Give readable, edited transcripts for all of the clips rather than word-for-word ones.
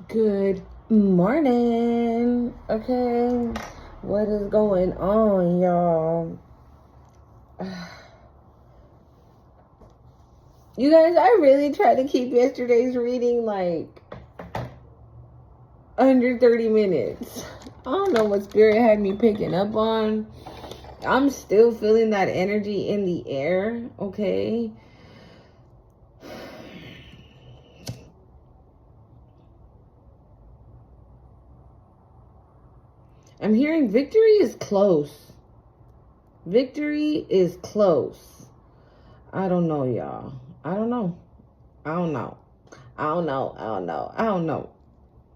Good morning. Okay, what is going on, y'all? You guys, I really tried to keep yesterday's reading like under 30 minutes. I don't know what spirit had me picking up on. I'm still feeling that energy in the air, okay? I'm hearing victory is close. Victory is close. I don't know, y'all. I don't know. I don't know. I don't know. I don't know. I don't know.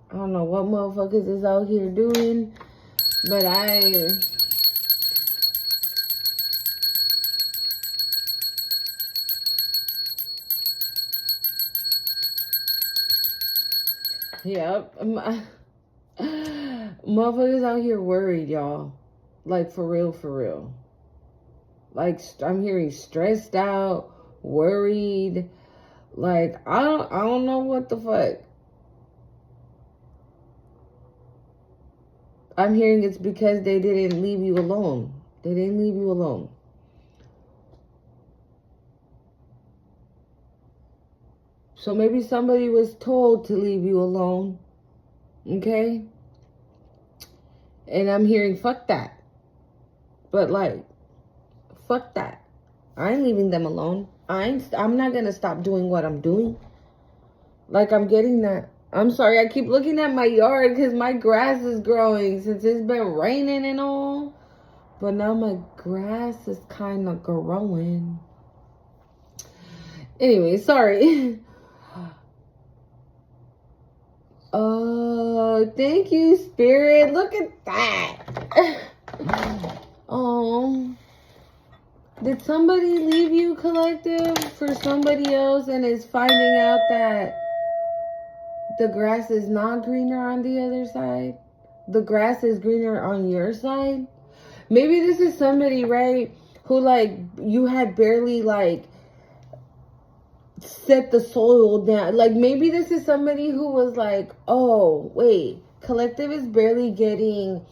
I don't know what motherfuckers is out here doing, but yep. Motherfuckers out here worried, y'all. Like, for real, for real. Like, I'm hearing stressed out, worried. Like, I don't know what the fuck. I'm hearing it's because they didn't leave you alone. They didn't leave you alone. So maybe somebody was told to leave you alone. Okay? And I'm hearing, fuck that. But like, fuck that. I ain't leaving them alone. I'm not gonna stop doing what I'm doing. Like, I'm getting that. I'm sorry, I keep looking at my yard because my grass is growing since it's been raining and all. But now my grass is kind of growing. Anyway, sorry. Oh, thank you, Spirit. Look at that. Oh. Did somebody leave you, collective, for somebody else and is finding out that the grass is not greener on the other side? The grass is greener on your side? Maybe this is somebody, right, who, like, you had barely, like, set the soil down. Like, maybe this is somebody who was like, oh, wait, collective is barely getting,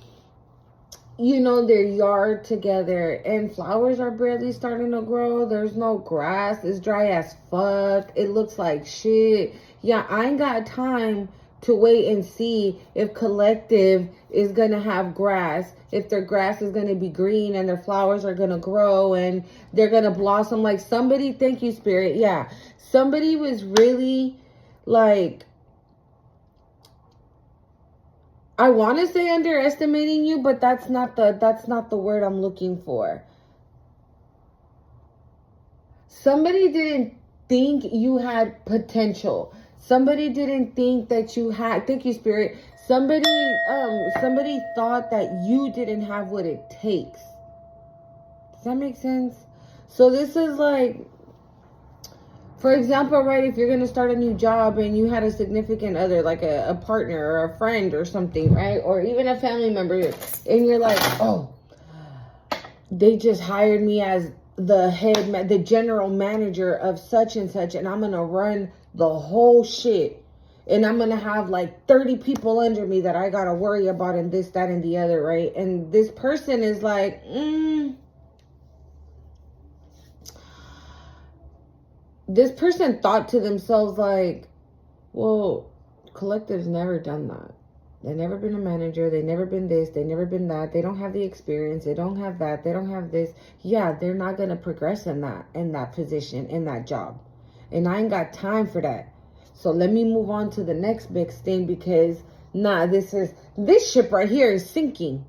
you know, their yard together and flowers are barely starting to grow. There's no grass. It's dry as fuck. It looks like shit. Yeah, I ain't got time to wait and see if collective is gonna have grass, if their grass is gonna be green and their flowers are gonna grow and they're gonna blossom. Like, somebody, thank you, Spirit. Yeah, somebody was really, like, I want to say underestimating you, but that's not the word I'm looking for. Somebody didn't think you had potential. Somebody didn't think that you had, thank you, Spirit. Somebody thought that you didn't have what it takes. Does that make sense? So this is like, for example, right, if you're going to start a new job and you had a significant other, like a partner or a friend or something, right? Or even a family member, and you're like, oh, they just hired me as the general manager of such and such, and I'm going to run the whole shit. And I'm going to have like 30 people under me that I got to worry about and this, that, and the other, right? And this person is like, this person thought to themselves like, well, collective's never done that. They've never been a manager. They've never been this. They've never been that. They don't have the experience. They don't have that. They don't have this. Yeah, they're not going to progress in that position, in that job. And I ain't got time for that. So let me move on to the next big thing because, this ship right here is sinking,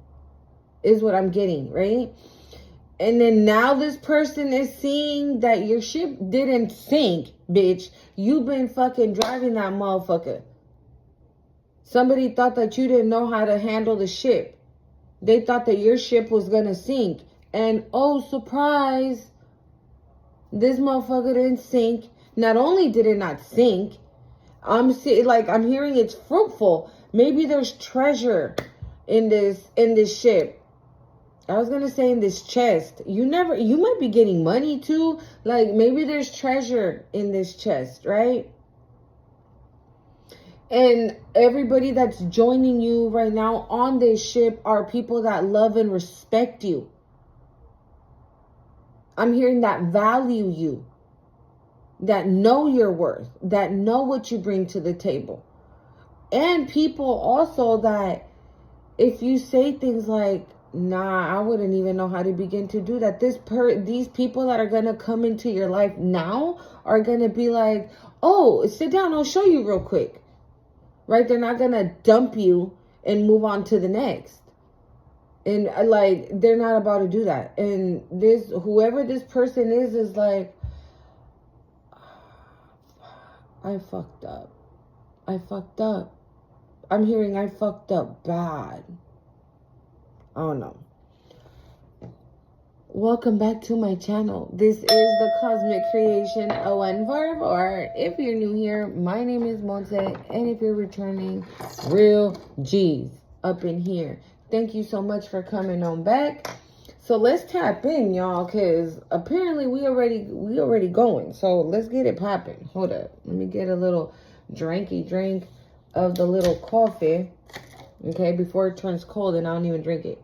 is what I'm getting, right? And then now this person is seeing that your ship didn't sink, bitch. You've been fucking driving that motherfucker. Somebody thought that you didn't know how to handle the ship. They thought that your ship was going to sink. And oh, surprise, this motherfucker didn't sink. Not only did it not sink, I'm hearing it's fruitful. Maybe there's treasure in this ship. I was going to say in this chest. You might be getting money too. Like, maybe there's treasure in this chest, right? And everybody that's joining you right now on this ship are people that love and respect you. I'm hearing that value you, that know your worth, that know what you bring to the table. And people also that if you say things like, nah, I wouldn't even know how to begin to do that. These people that are going to come into your life now are going to be like, oh, sit down, I'll show you real quick. Right? They're not going to dump you and move on to the next. And like, they're not about to do that. And whoever this person is like, I fucked up. I'm hearing I fucked up bad. I don't know. Welcome back to my channel. This is the Cosmic Creation 0144. If you're new here, my name is Monse. And if you're returning, real G's up in here. Thank you so much for coming on back. So let's tap in, y'all, because apparently we already going. So let's get it popping. Hold up. Let me get a little drink of the little coffee. Okay, before it turns cold and I don't even drink it.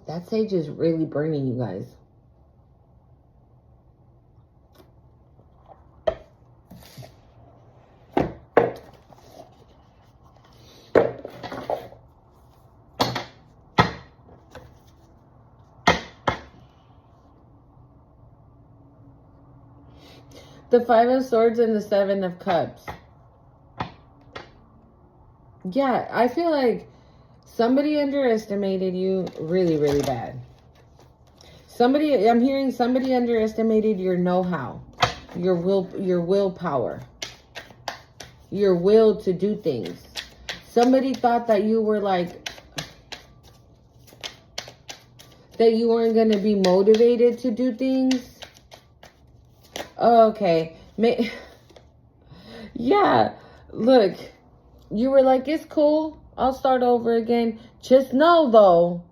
That sage is really burning, you guys. The Five of Swords and the Seven of Cups. Yeah, I feel like somebody underestimated you really, really bad. I'm hearing somebody underestimated your know-how, your willpower, your will to do things. Somebody thought that you were like, that you weren't going to be motivated to do things. Okay. Yeah, look, you were like, it's cool. I'll start over again. Just know, though,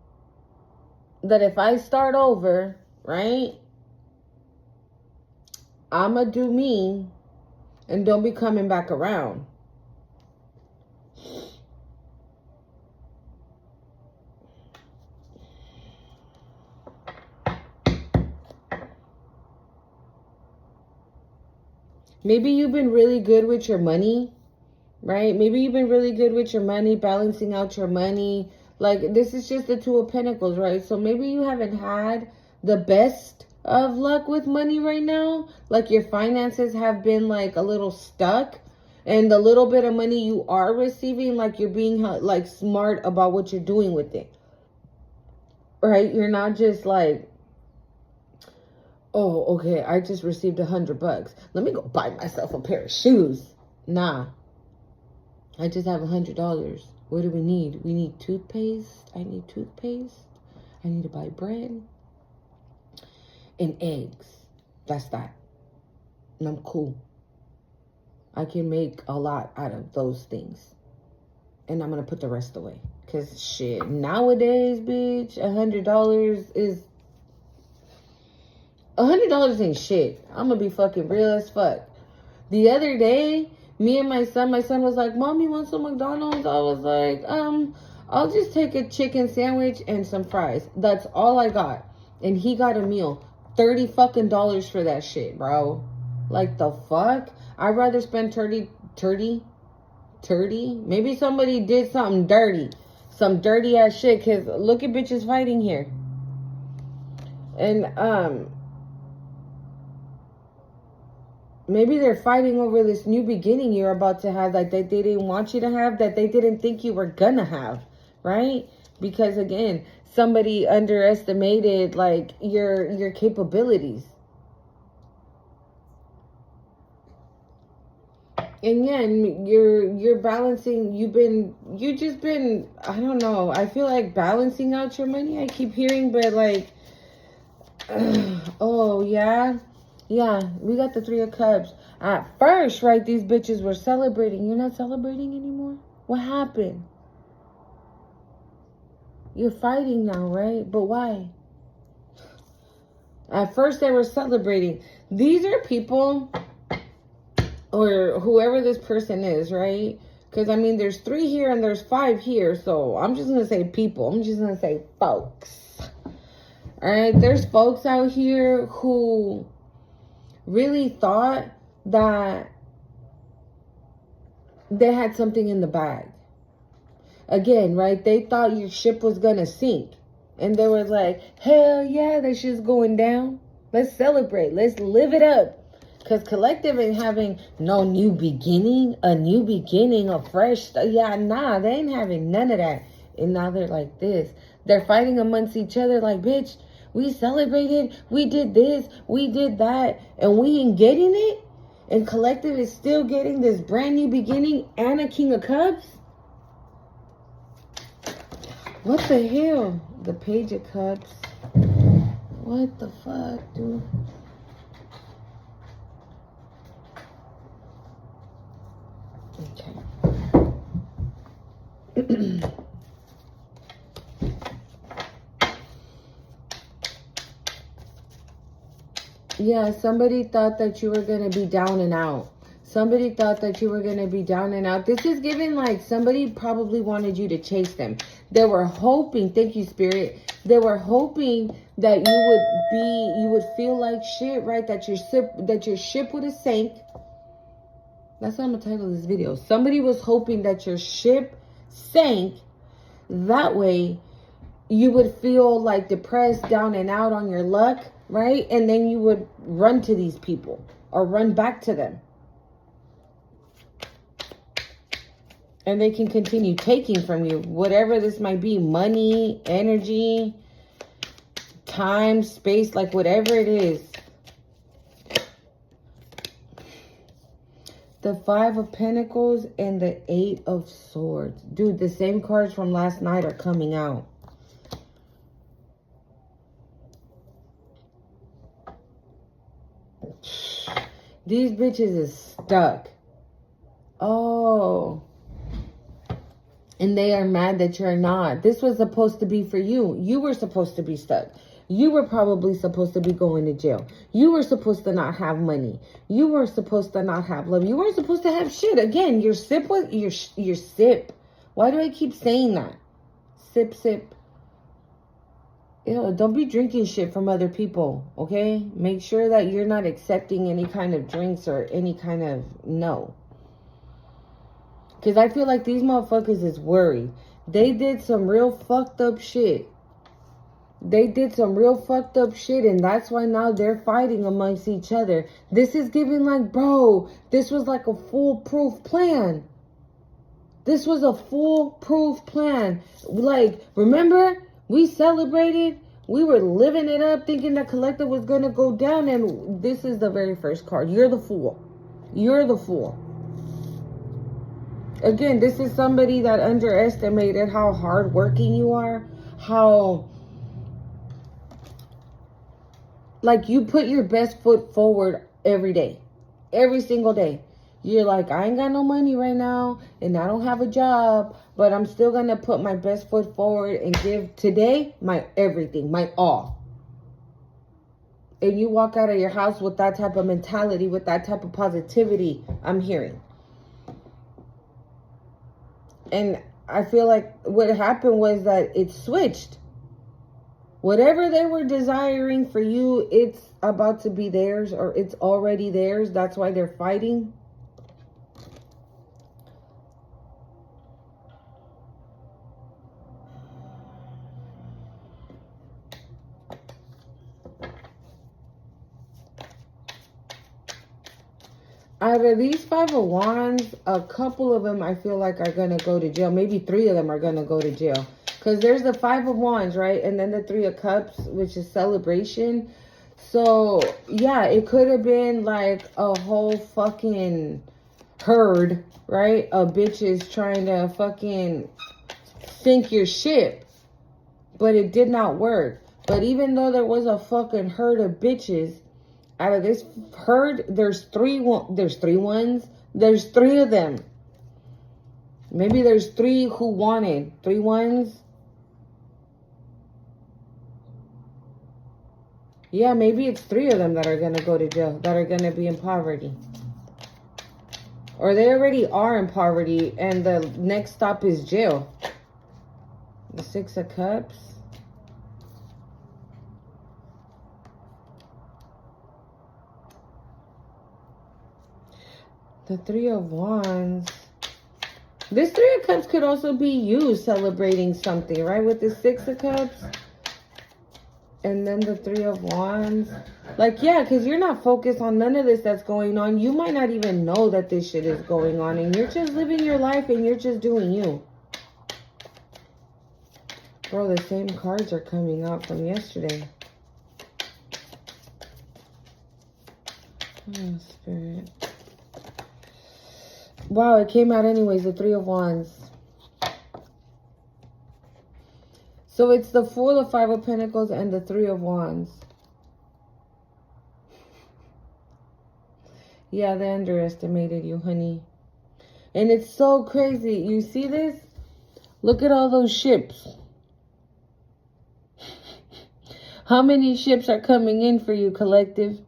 that if I start over, right, I'ma do me and don't be coming back around. Maybe you've been really good with your money, right? Maybe you've been really good with your money, balancing out your money. Like, this is just the Two of Pentacles, right? So maybe you haven't had the best of luck with money right now. Like, your finances have been, like, a little stuck. And the little bit of money you are receiving, like, you're being, like, smart about what you're doing with it. Right? You're not just, like, oh, okay, I just received $100. Let me go buy myself a pair of shoes. Nah. I just have $100. What do we need? We need toothpaste. I need toothpaste. I need to buy bread. And eggs. That's that. And I'm cool. I can make a lot out of those things. And I'm going to put the rest away. Because shit, nowadays, bitch, $100 is... $100 ain't shit. I'm going to be fucking real as fuck. The other day, me and my son was like, Mom, you want some McDonald's? I was like, I'll just take a chicken sandwich and some fries. That's all I got. And he got a meal. $30 fucking for that shit, bro. Like, the fuck? I'd rather spend 30. Maybe somebody did something dirty. Some dirty ass shit. Because look at bitches fighting here. And, maybe they're fighting over this new beginning you're about to have that they didn't want you to have, that they didn't think you were gonna have, right? Because, again, somebody underestimated, like, your capabilities. And yeah, you're balancing, you've just been, I don't know, I feel like balancing out your money, I keep hearing, but, like, oh, yeah. Yeah, we got the Three of Cups. At first, right, these bitches were celebrating. You're not celebrating anymore? What happened? You're fighting now, right? But why? At first, they were celebrating. These are people... or whoever this person is, right? Because, I mean, there's 3 here and there's 5 here. So I'm just going to say people. I'm just going to say folks. All right. There's folks out here who really thought that they had something in the bag. Again, right? They thought your ship was going to sink. And they were like, hell yeah, that shit's going down. Let's celebrate. Let's live it up. Because collective ain't having no new beginning, a fresh, yeah, nah, they ain't having none of that. And now they're like this. They're fighting amongst each other like, bitch, we celebrated, we did this, we did that, and we ain't getting it? And collective is still getting this brand new beginning and a King of Cups? What the hell? The Page of Cups. What the fuck, dude? Okay. Yeah, somebody thought that you were going to be down and out. Somebody thought that you were going to be down and out. This is giving like somebody probably wanted you to chase them. They were hoping, thank you, Spirit. They were hoping that you would feel like shit, right? That your ship would have sank. That's what I'm going to title this video. Somebody was hoping that your ship sank. That way you would feel like depressed, down and out on your luck, right? And then you would run to these people or run back to them. And they can continue taking from you, whatever this might be, money, energy, time, space, like whatever it is. The 5 of Pentacles and the 8 of Swords. Dude, the same cards from last night are coming out. These bitches is stuck. Oh. And they are mad that you're not. This was supposed to be for you. You were supposed to be stuck. You were probably supposed to be going to jail. You were supposed to not have money. You were supposed to not have love. You weren't supposed to have shit. Again, your sip was your sip. Why do I keep saying that? Sip, sip. Ew, don't be drinking shit from other people, okay? Make sure that you're not accepting any kind of drinks or any kind of no. Because I feel like these motherfuckers is worried. They did some real fucked up shit. They did some real fucked up shit. And that's why now they're fighting amongst each other. This is giving like, bro, this was like a foolproof plan. This was a foolproof plan. Like, remember? We celebrated. We were living it up, thinking that collective was going to go down. And this is the very first card. You're the fool. You're the fool. Again, this is somebody that underestimated how hardworking you are. How, like, you put your best foot forward every day. Every single day. You're like, I ain't got no money right now. And I don't have a job. But I'm still going to put my best foot forward and give today my everything. My all. And you walk out of your house with that type of mentality. With that type of positivity. I'm hearing. And I feel like what happened was that it switched. Whatever they were desiring for you, it's about to be theirs or it's already theirs. That's why they're fighting. Out of these 5 of Wands, a couple of them I feel like are going to go to jail. Maybe 3 of them are going to go to jail. Because there's the 5 of Wands, right? And then the 3 of Cups, which is celebration. So, yeah, it could have been like a whole fucking herd, right? Of bitches trying to fucking sink your ship. But it did not work. But even though there was a fucking herd of bitches, out of this herd, there's 3 ones. There's 3 of them. Maybe there's 3 who wanted. 3 ones. Yeah, maybe it's 3 of them that are going to go to jail. That are going to be in poverty. Or they already are in poverty and the next stop is jail. The Six of Cups. The Three of Wands. This Three of Cups could also be you celebrating something, right? With the Six of Cups. And then the Three of Wands. Like, yeah, because you're not focused on none of this that's going on. You might not even know that this shit is going on. And you're just living your life and you're just doing you. Bro, the same cards are coming out from yesterday. Oh, Spirit. Wow, it came out anyways, the Three of Wands. So it's the Fool, the Five of Pentacles, and the Three of Wands. Yeah, they underestimated you, honey. And it's so crazy. You see this? Look at all those ships. How many ships are coming in for you, collective?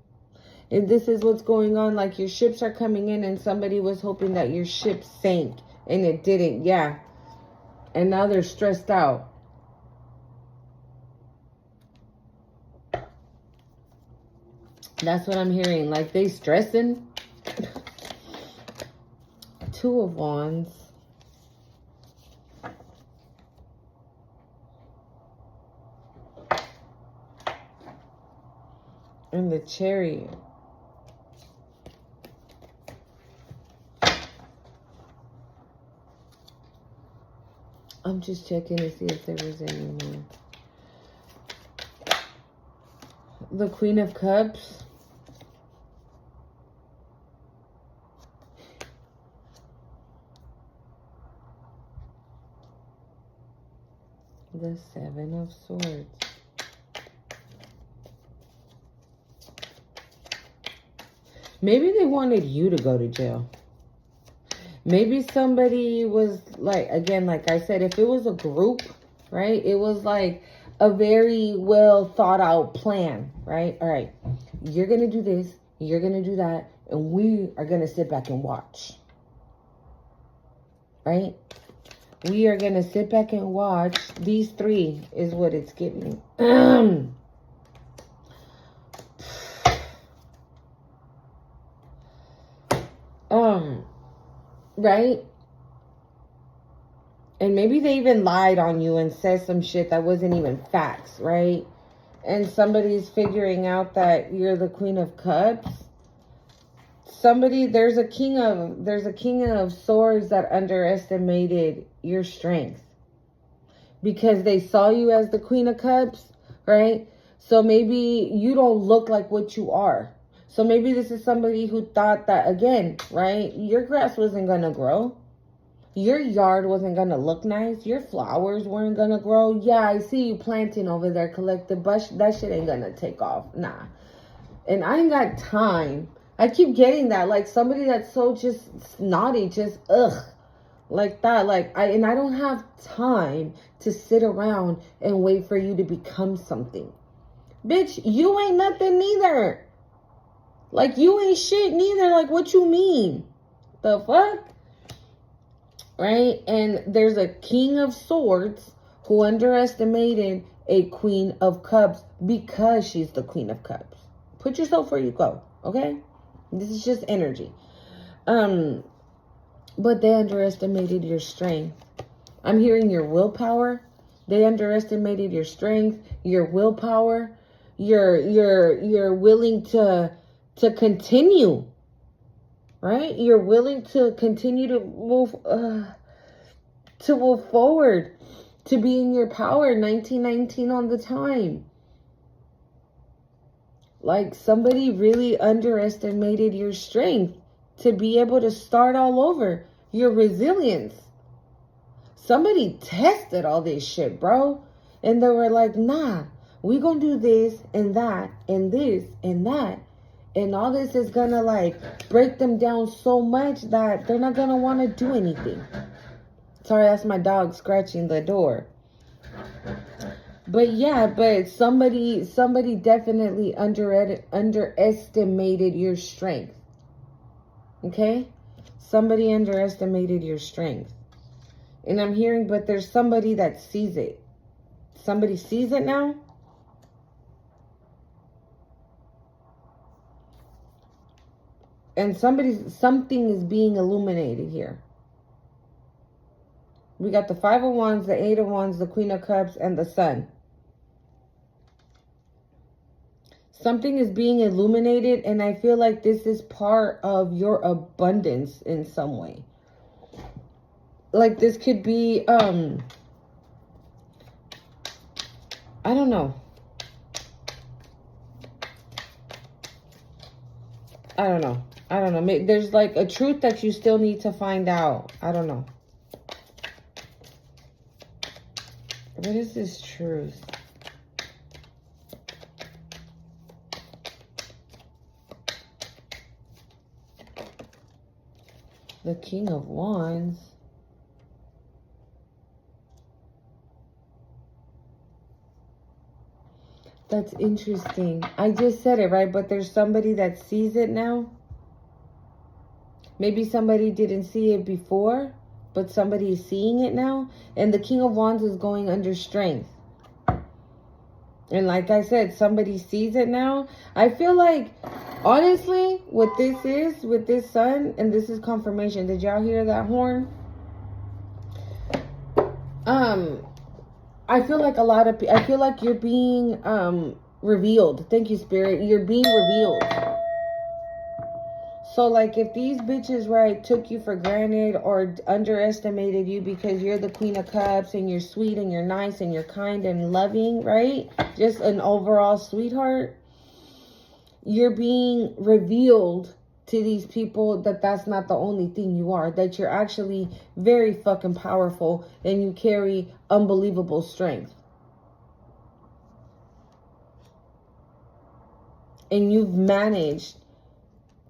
And this is what's going on. Like, your ships are coming in and somebody was hoping that your ship sank. And it didn't. Yeah. And now they're stressed out. That's what I'm hearing. Like, they stressing. Two of Wands. And the Chariot. I'm just checking to see if there was any more. The Queen of Cups. The Seven of Swords. Maybe they wanted you to go to jail. Maybe somebody was like, again, like I said, if it was a group, right? It was like a very well thought out plan, right? All right, you're going to do this, you're going to do that, and we are going to sit back and watch, right? We are going to sit back and watch. These three is what it's giving. Right? And maybe they even lied on you and said some shit that wasn't even facts, right? And somebody's figuring out that you're the Queen of Cups. There's a king of swords that underestimated your strength. Because they saw you as the Queen of Cups, right? So maybe you don't look like what you are. So maybe this is somebody who thought that, again, right? Your grass wasn't going to grow. Your yard wasn't going to look nice. Your flowers weren't going to grow. Yeah, I see you planting over there, collective, but that shit ain't going to take off. Nah. And I ain't got time. I keep getting that. Like, somebody that's so just snotty, just, ugh. Like that. Like, I don't have time to sit around and wait for you to become something. Bitch, you ain't nothing neither. Like, you ain't shit neither. Like, what you mean? The fuck? Right? And there's a King of Swords who underestimated a Queen of Cups because she's the Queen of Cups. Put yourself where you go, okay? This is just energy. But they underestimated your strength. I'm hearing your willpower. They underestimated your strength, your willpower. You're willing to continue, right? You're willing to continue to move forward, to be in your power. 1919 on the time. Like, somebody really underestimated your strength to be able to start all over. Your resilience. Somebody tested all this shit, bro. And they were like, nah, we gonna do this and that and this and that. And all this is gonna, like, break them down so much that they're not gonna want to do anything. Sorry, that's my dog scratching the door. But yeah, but somebody definitely underestimated your strength. Okay? Somebody underestimated your strength. And I'm hearing, but there's somebody that sees it. Somebody sees it now. And something is being illuminated here. We got the Five of Wands, the Eight of Wands, the Queen of Cups, and the Sun. Something is being illuminated, and I feel like this is part of your abundance in some way. Like this could be, I don't know. I don't know. There's like a truth that you still need to find out. I don't know. What is this truth? The King of Wands. That's interesting. I just said it, right? But there's somebody that sees it now. Maybe somebody didn't see it before, but somebody is seeing it now. And the King of Wands is going under strength. And like I said, somebody sees it now. I feel like, honestly, what this is, with this Sun, and this is confirmation. Did y'all hear that horn? I feel like I feel like you're being revealed. Thank you, Spirit. You're being revealed. So, like, if these bitches, right, took you for granted or underestimated you because you're the Queen of Cups and you're sweet and you're nice and you're kind and loving, right? Just an overall sweetheart. You're being revealed to these people that that's not the only thing you are. That you're actually very fucking powerful and you carry unbelievable strength. And you've managed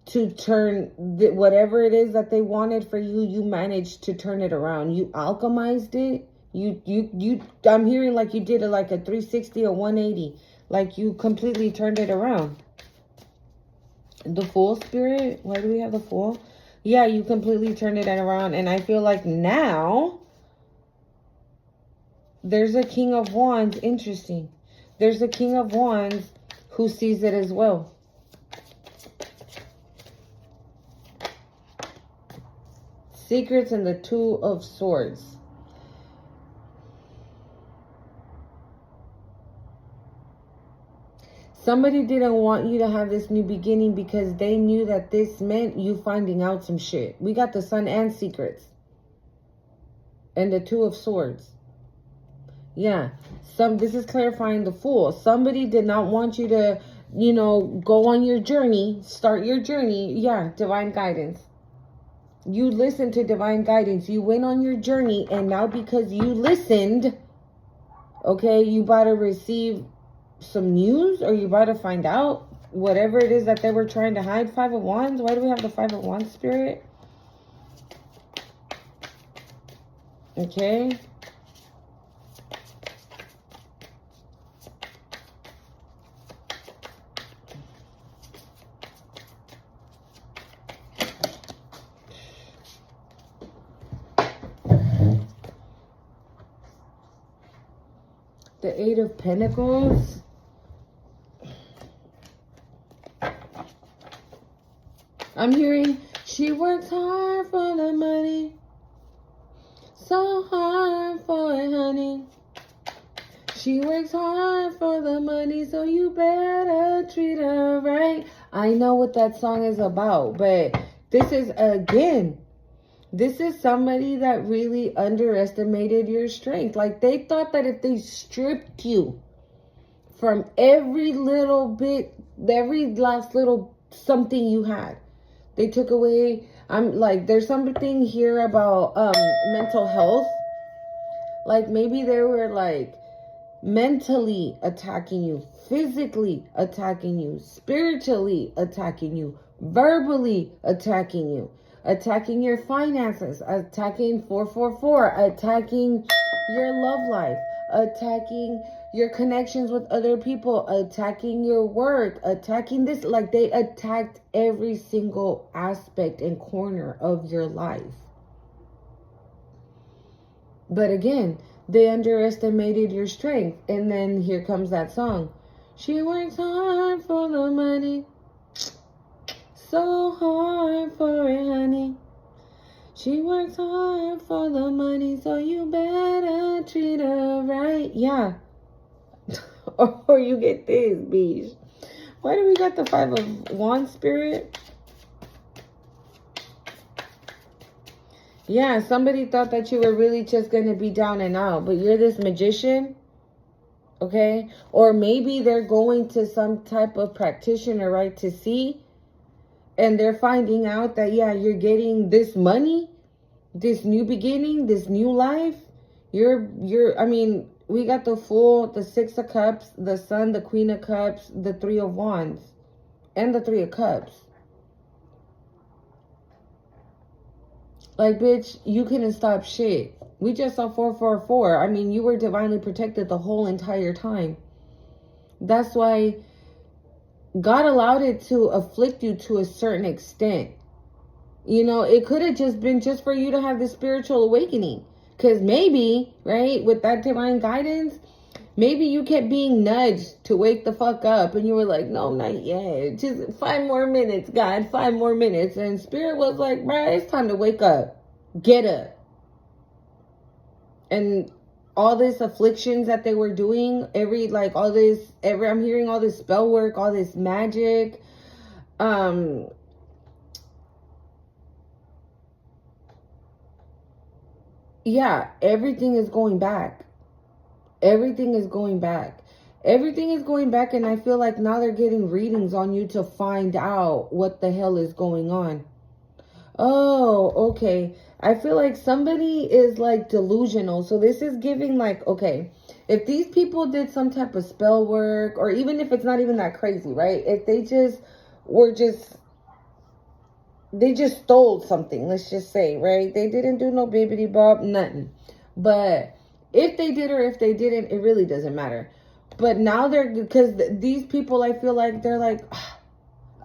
to turn whatever it is that they wanted for you, you managed to turn it around. You alchemized it. I'm hearing like you did it like a 360 or 180. Like you completely turned it around. The Fool, Spirit. Why do we have the Fool? Yeah, you completely turned it around. And I feel like now there's a King of Wands. Interesting. There's a King of Wands who sees it as well. Secrets and the Two of Swords. Somebody didn't want you to have this new beginning because they knew that this meant you finding out some shit. We got the Sun and Secrets. And the Two of Swords. Yeah. This is clarifying the Fool. Somebody did not want you to, you know, go on your journey. Start your journey. Yeah. Divine guidance. You listened to divine guidance. You went on your journey. And now because you listened, okay, you about to receive some news, or you about to find out whatever it is that they were trying to hide. Five of Wands. Why do we have the Five of Wands, Spirit? Okay. The Eight of Pentacles. I'm hearing she works hard for the money. So hard for it, honey. She works hard for the money, so you better treat her right. I know what that song is about, but this is, again, this is somebody that really underestimated your strength. Like, they thought that if they stripped you from every little bit, every last little something you had, they took away, I'm like, there's something here about mental health. Like, maybe they were like mentally attacking you, physically attacking you, spiritually attacking you, verbally attacking you, attacking your finances, attacking 444, attacking your love life, attacking your connections with other people, attacking your work, attacking this. Like, they attacked every single aspect and corner of your life. But again, they underestimated your strength. And then here comes that song. She works hard for the money, so hard for it, honey. She works hard for the money, so you better treat her right. Yeah. Or you get this, bitch. Why do we got the 5 of Wands, Spirit? Yeah, somebody thought that you were really just going to be down and out, but you're this magician, okay? Or maybe they're going to some type of practitioner, right, to see, and they're finding out that, yeah, you're getting this money, this new beginning, this new life. I mean, we got the Fool, the 6 of Cups, the Sun, the Queen of Cups, the 3 of Wands, and the 3 of Cups. Like, bitch, you couldn't stop shit. We just saw 444. I mean, you were divinely protected the whole entire time. That's why God allowed it to afflict you to a certain extent. You know, it could have just been just for you to have this spiritual awakening. Because maybe, right, with that divine guidance, maybe you kept being nudged to wake the fuck up. And you were like, no, not yet. Just 5 more minutes, God. 5 more minutes. And Spirit was like, bruh, it's time to wake up. Get up. And all this afflictions that they were doing, I'm hearing all this spell work, all this magic. Yeah, everything is going back. Everything is going back. Everything is going back, and I feel like now they're getting readings on you to find out what the hell is going on. Oh, okay. I feel like somebody is like delusional. So this is giving like, okay, if these people did some type of spell work, or even if it's not even that crazy, right? If they just stole something, let's just say, right? They didn't do no bibbity bob, nothing. But if they did or if they didn't, it really doesn't matter. But now because these people, I feel like they're like,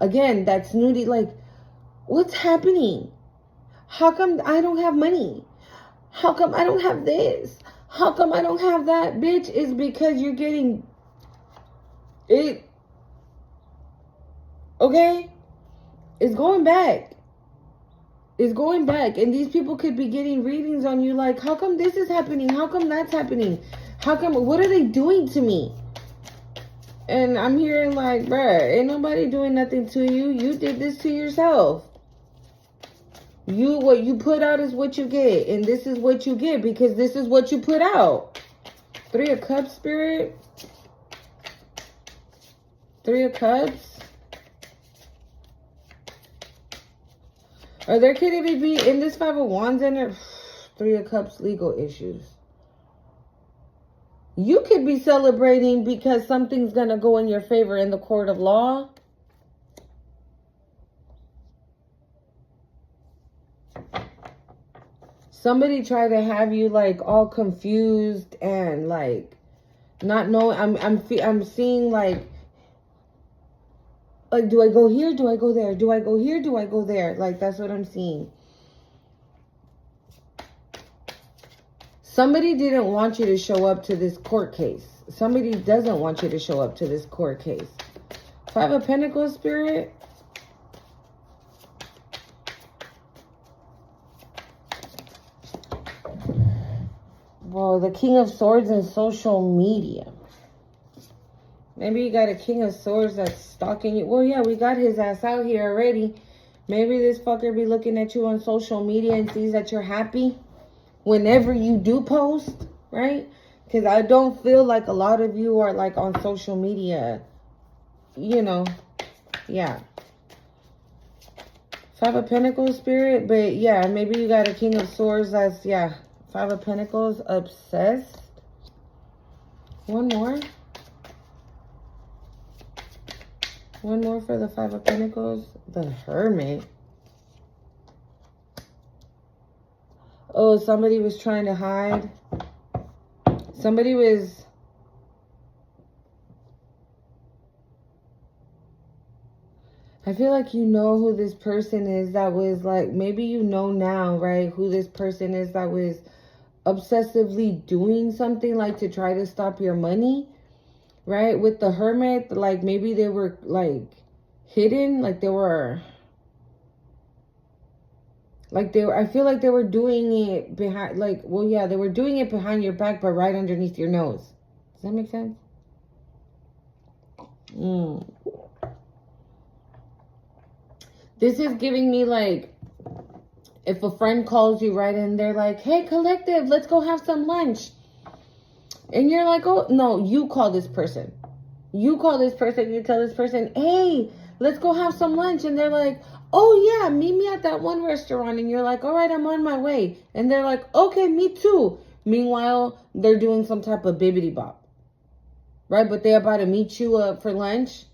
again, that snooty, like, what's happening? How come I don't have money? How come I don't have this? How come I don't have that? Bitch, it's because you're getting it. Okay? It's going back. It's going back. And these people could be getting readings on you like, how come this is happening? How come that's happening? How come, what are they doing to me? And I'm hearing like, bruh, ain't nobody doing nothing to you. You did this to yourself. What you put out is what you get. And this is what you get because this is what you put out. 3 of Cups, Spirit. 3 of Cups. Or there could even be, in this 5 of Wands in it, 3 of Cups, legal issues. You could be celebrating because something's going to go in your favor in the court of law. Somebody tried to have you like all confused and like not knowing. I'm seeing like do I go here? Do I go there? Do I go here? Do I go there? Like that's what I'm seeing. Somebody didn't want you to show up to this court case. Somebody doesn't want you to show up to this court case. 5 of Pentacles, Spirit. Well, the King of Swords and social media. Maybe you got a King of Swords that's stalking you. Well, yeah, we got his ass out here already. Maybe this fucker be looking at you on social media and sees that you're happy whenever you do post, right? Because I don't feel like a lot of you are like on social media, you know. Yeah. 5 of Pentacles, Spirit. But yeah, maybe you got a King of Swords that's, yeah, 5 of Pentacles, obsessed. One more. One more for the 5 of Pentacles. The Hermit. Oh, somebody was trying to hide. Somebody was I feel like you know who this person is that was like, maybe you know now, right? Who this person is that was obsessively doing something like to try to stop your money, right? With the Hermit, like maybe they were like hidden, like they were, I feel like they were doing it behind, like, well, yeah, they were doing it behind your back, but right underneath your nose. Does that make sense? This is giving me like, if a friend calls you, right, and they're like, hey, collective, let's go have some lunch. And you're like, oh, no, you call this person. You call this person, you tell this person, hey, let's go have some lunch. And they're like, oh, yeah, meet me at that one restaurant. And you're like, all right, I'm on my way. And they're like, okay, me too. Meanwhile, they're doing some type of bibbity bop. Right? But they're about to meet you up for lunch.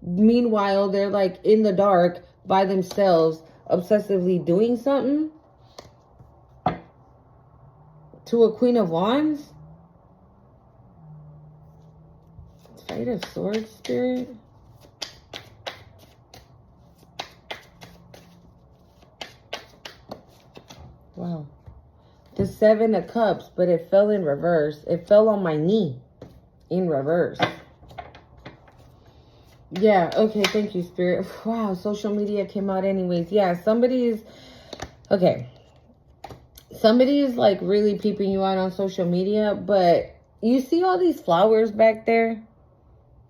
Meanwhile, they're like in the dark by themselves, obsessively doing something. To a Queen of Wands. Knight of Swords, Spirit. Wow. The Seven of Cups, but it fell in reverse. It fell on my knee in reverse. Yeah, okay, thank you, Spirit. Wow, social media came out anyways. Yeah, somebody is... Okay. Somebody is, like, really peeping you out on social media, but you see all these flowers back there?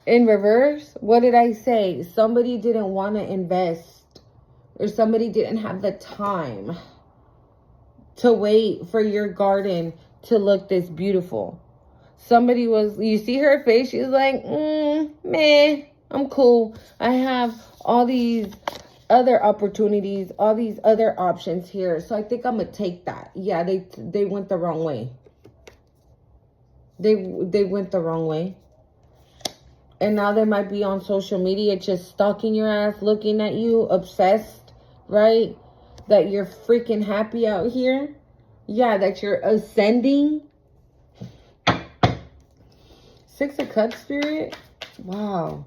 In reverse, what did I say? Somebody didn't want to invest, or somebody didn't have the time to wait for your garden to look this beautiful. Somebody was, you see her face, she's like, meh, I'm cool. I have all these other opportunities, all these other options here. So I think I'm going to take that. Yeah, they went the wrong way. They went the wrong way. And now they might be on social media just stalking your ass, looking at you, obsessed, right? That you're freaking happy out here. Yeah, that you're ascending. Six of Cups, Spirit. Wow.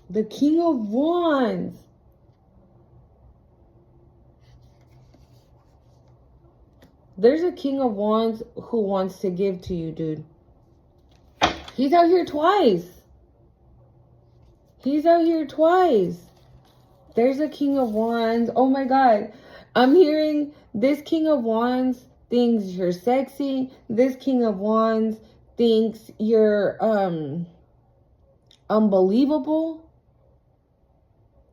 The King of Wands. There's a King of Wands who wants to give to you, dude. He's out here twice. He's out here twice. There's a King of Wands. Oh my God. I'm hearing this King of Wands thinks you're sexy. This King of Wands thinks you're unbelievable.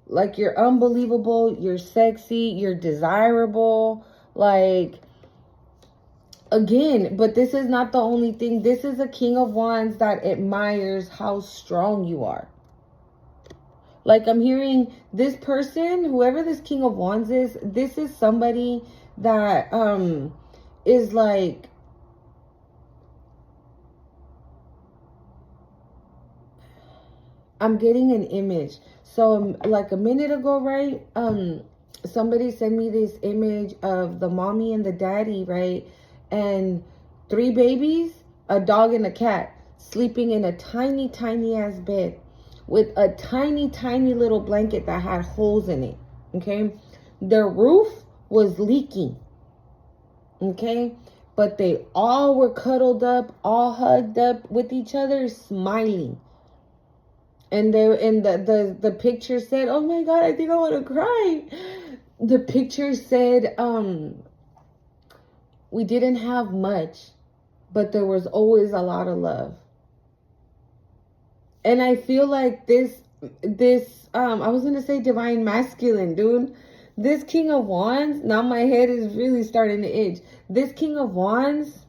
Like you're unbelievable. You're sexy. You're desirable. Like... Again, but this is not the only thing. This is a King of Wands that admires how strong you are. Like I'm hearing this person, whoever this King of Wands is, this is somebody that is like, I'm getting an image. So like a minute ago, right? Somebody sent me this image of the mommy and the daddy, right? And 3 babies, a dog and a cat, sleeping in a tiny, tiny ass bed with a tiny, tiny little blanket that had holes in it. Okay. Their roof was leaking. Okay. But they all were cuddled up, all hugged up with each other, smiling. And the picture said, oh my God, I think I want to cry. The picture said, we didn't have much, but there was always a lot of love. And I feel like this, I was going to say divine masculine, dude. This King of Wands, now my head is really starting to itch. This King of Wands,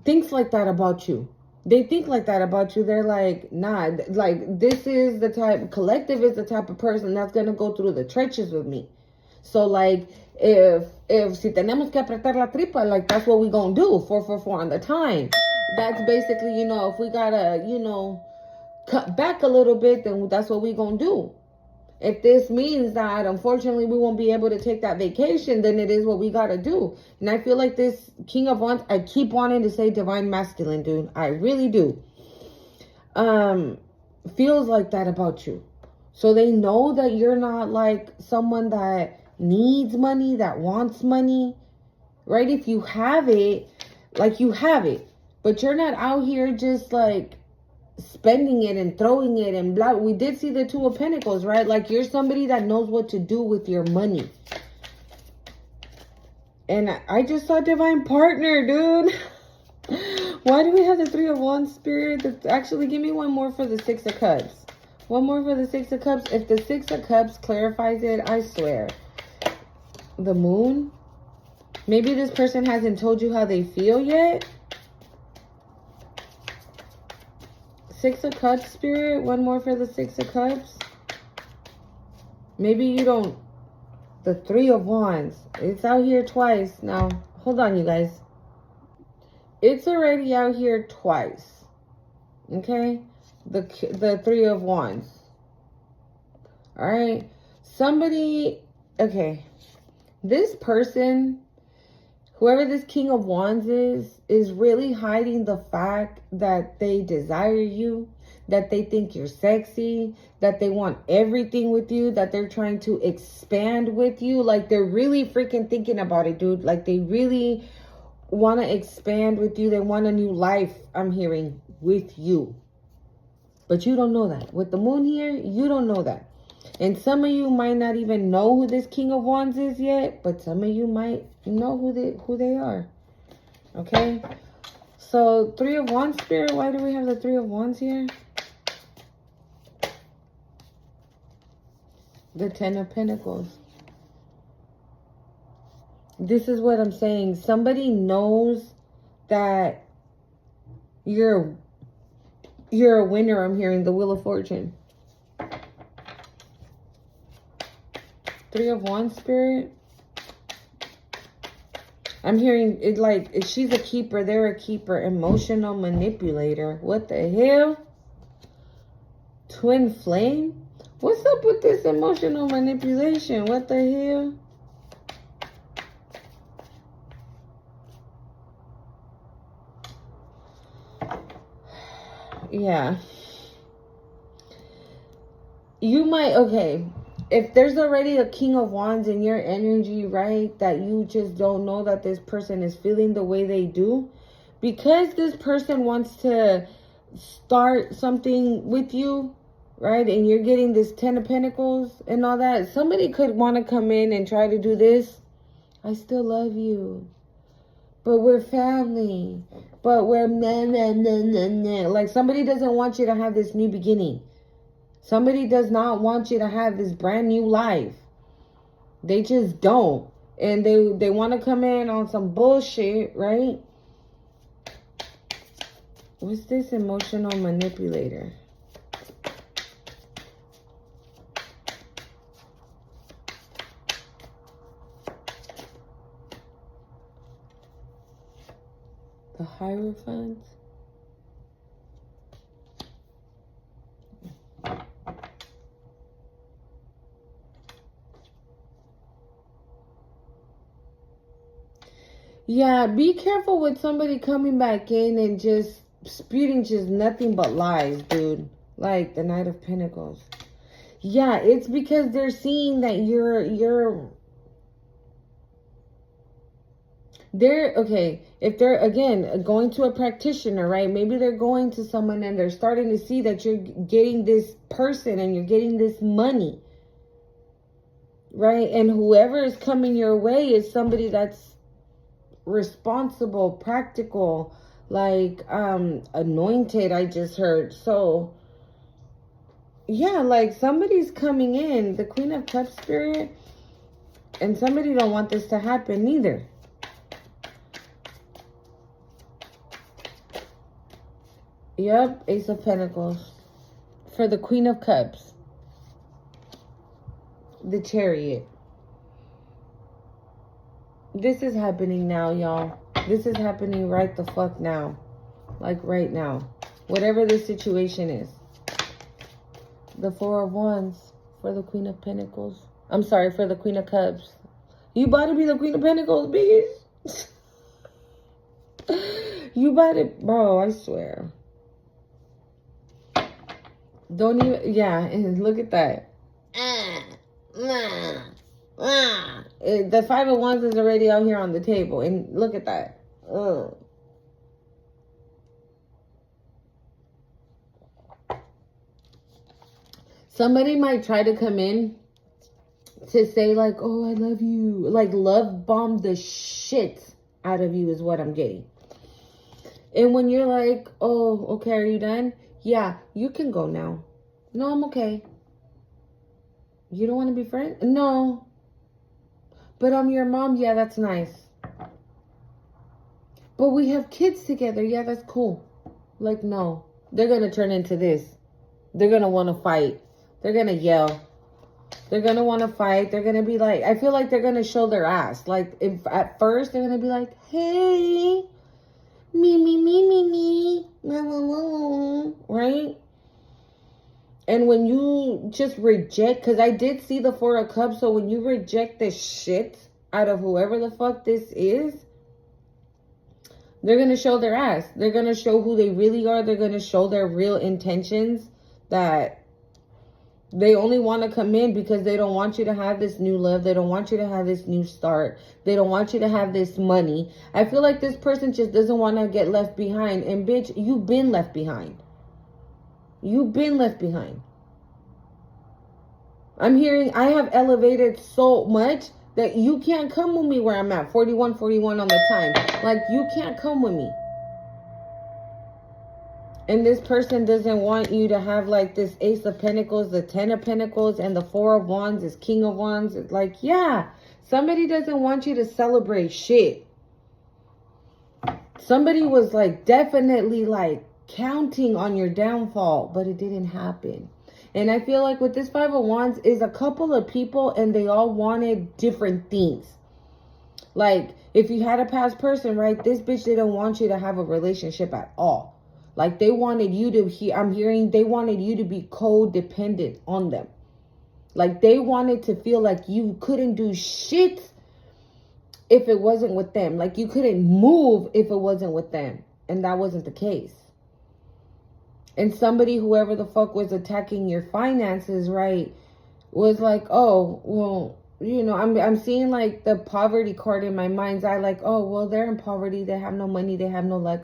thinks like that about you. They think like that about you. They're like, nah, like this is the type, collective is the type of person that's going to go through the trenches with me. So like if si tenemos que apretar la tripa, like that's what we gonna do. 444 on the time. That's basically, you know, if we gotta, you know, cut back a little bit, then that's what we gonna do. If this means that, unfortunately, we won't be able to take that vacation, then it is what we got to do. And I feel like this King of Wands, I keep wanting to say divine masculine, dude. I really do. Feels like that about you. So they know that you're not like someone that needs money, that wants money, right? If you have it, like you have it, but you're not out here just like spending it and throwing it and blah. We did see the Two of Pentacles, right? Like you're somebody that knows what to do with your money. And I just saw divine partner, dude. Why do we have the Three of Wands, Spirit? Actually, give me one more for the Six of Cups. One more for the Six of Cups. If the Six of Cups clarifies it, I swear. The Moon. Maybe this person hasn't told you how they feel yet. Six of Cups, Spirit. One more for the Six of Cups. Maybe you don't. The Three of Wands. It's out here twice. Now, hold on, you guys. It's already out here twice. Okay? The Three of Wands. Alright? Somebody... Okay. This person... Whoever this King of Wands is really hiding the fact that they desire you, that they think you're sexy, that they want everything with you, that they're trying to expand with you. Like, they're really freaking thinking about it, dude. Like, they really want to expand with you. They want a new life, I'm hearing, with you. But you don't know that. With the Moon here, you don't know that. And some of you might not even know who this King of Wands is yet, but some of you might know who they are. Okay? So, Three of Wands, Spirit. Why do we have the Three of Wands here? The Ten of Pentacles. This is what I'm saying. Somebody knows that you're a winner. I'm hearing the Wheel of Fortune. Three of Wands, Spirit. I'm hearing it like if she's a keeper, they're a keeper. Emotional manipulator. What the hell? Twin flame? What's up with this emotional manipulation? What the hell? Yeah. You might, okay. If there's already a King of Wands in your energy, right, that you just don't know that this person is feeling the way they do, because this person wants to start something with you, right, and you're getting this Ten of Pentacles and all that, somebody could want to come in and try to do this. I still love you, but we're family, but we're like somebody doesn't want you to have this new beginning. Somebody does not want you to have this brand new life. They just don't. And they want to come in on some bullshit, right? What's this emotional manipulator? The Hierophant. Yeah, be careful with somebody coming back in and just spewing just nothing but lies, dude. Like the Knight of Pentacles. Yeah, it's because they're seeing that okay, if they're, again, going to a practitioner, right? Maybe they're going to someone and they're starting to see that you're getting this person and you're getting this money, right? And whoever is coming your way is somebody that's responsible, practical, like anointed, I just heard. So yeah, like somebody's coming in, the Queen of Cups, Spirit, and somebody don't want this to happen either. Yep, Ace of Pentacles for the Queen of Cups. The Chariot. This is happening now, y'all. This is happening right the fuck now. Like right now. Whatever the situation is. The Four of Wands for the Queen of Pentacles. I'm sorry, for the Queen of Cups. You about to be the Queen of Pentacles, bitch. You about to, bro, I swear. Don't even, yeah, and look at that. The Five of Wands is already out here on the table, and look at that. Ugh. Somebody might try to come in to say like, oh, I love you. Like, love bomb the shit out of you is what I'm getting. And when you're like, oh, okay, are you done? Yeah, you can go now. No, I'm okay. You don't want to be friends? No. But I'm your mom. Yeah, that's nice. But we have kids together. Yeah, that's cool. Like, no. They're going to turn into this. They're going to want to fight. They're going to yell. They're going to want to fight. They're going to be like, I feel like they're going to show their ass. Like, if at first they're going to be like, hey, me, right? And when you just reject, because I did see the Four of Cups, so when you reject the shit out of whoever the fuck this is, they're going to show their ass. They're going to show who they really are. They're going to show their real intentions, that they only want to come in because they don't want you to have this new love. They don't want you to have this new start. They don't want you to have this money. I feel like this person just doesn't want to get left behind. And bitch, you've been left behind. You've been left behind. I'm hearing I have elevated so much that you can't come with me where I'm at. 41 on the time. Like, you can't come with me. And this person doesn't want you to have like this Ace of Pentacles, the Ten of Pentacles, and the Four of Wands is King of Wands. It's like, yeah, somebody doesn't want you to celebrate shit. Somebody was like definitely like counting on your downfall, but it didn't happen. And I feel like with this Five of Wands is a couple of people and they all wanted different things. Like, if you had a past person, right, this bitch didn't want you to have a relationship at all. Like, they wanted you to, I'm hearing they wanted you to be codependent on them. Like, they wanted to feel like you couldn't do shit if it wasn't with them. Like, you couldn't move if it wasn't with them. And that wasn't the case. And somebody, whoever the fuck was attacking your finances, right, was like, oh, well, you know, I'm seeing like the poverty card in my mind's eye. Like, oh, well, they're in poverty. They have no money. They have no luck.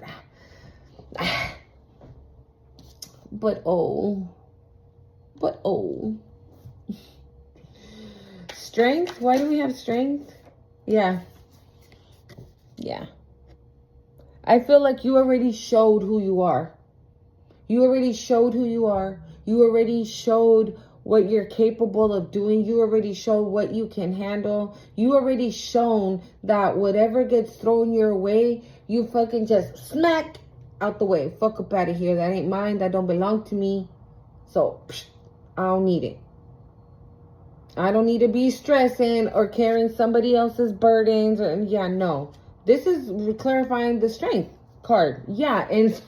But oh. Strength? Why do we have strength? Yeah. I feel like you already showed who you are. You already showed who you are. You already showed what you're capable of doing. You already showed what you can handle. You already shown that whatever gets thrown your way, you fucking just smack out the way. Fuck up out of here. That ain't mine. That don't belong to me. So, I don't need it. I don't need to be stressing or carrying somebody else's burdens. Or, yeah, no. This is clarifying the strength card. Yeah, and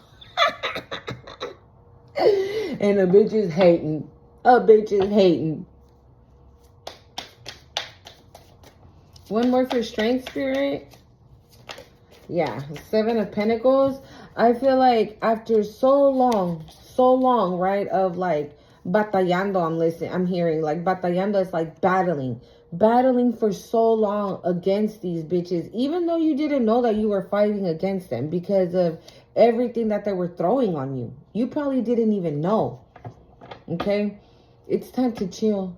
and a bitch is hating. A bitch is hating. One more for strength, Spirit. Yeah, Seven of Pentacles. I feel like after so long, right, of like batallando, I'm hearing like batallando is like battling for so long against these bitches, even though you didn't know that you were fighting against them because of everything that they were throwing on you. You probably didn't even know. Okay, it's time to chill.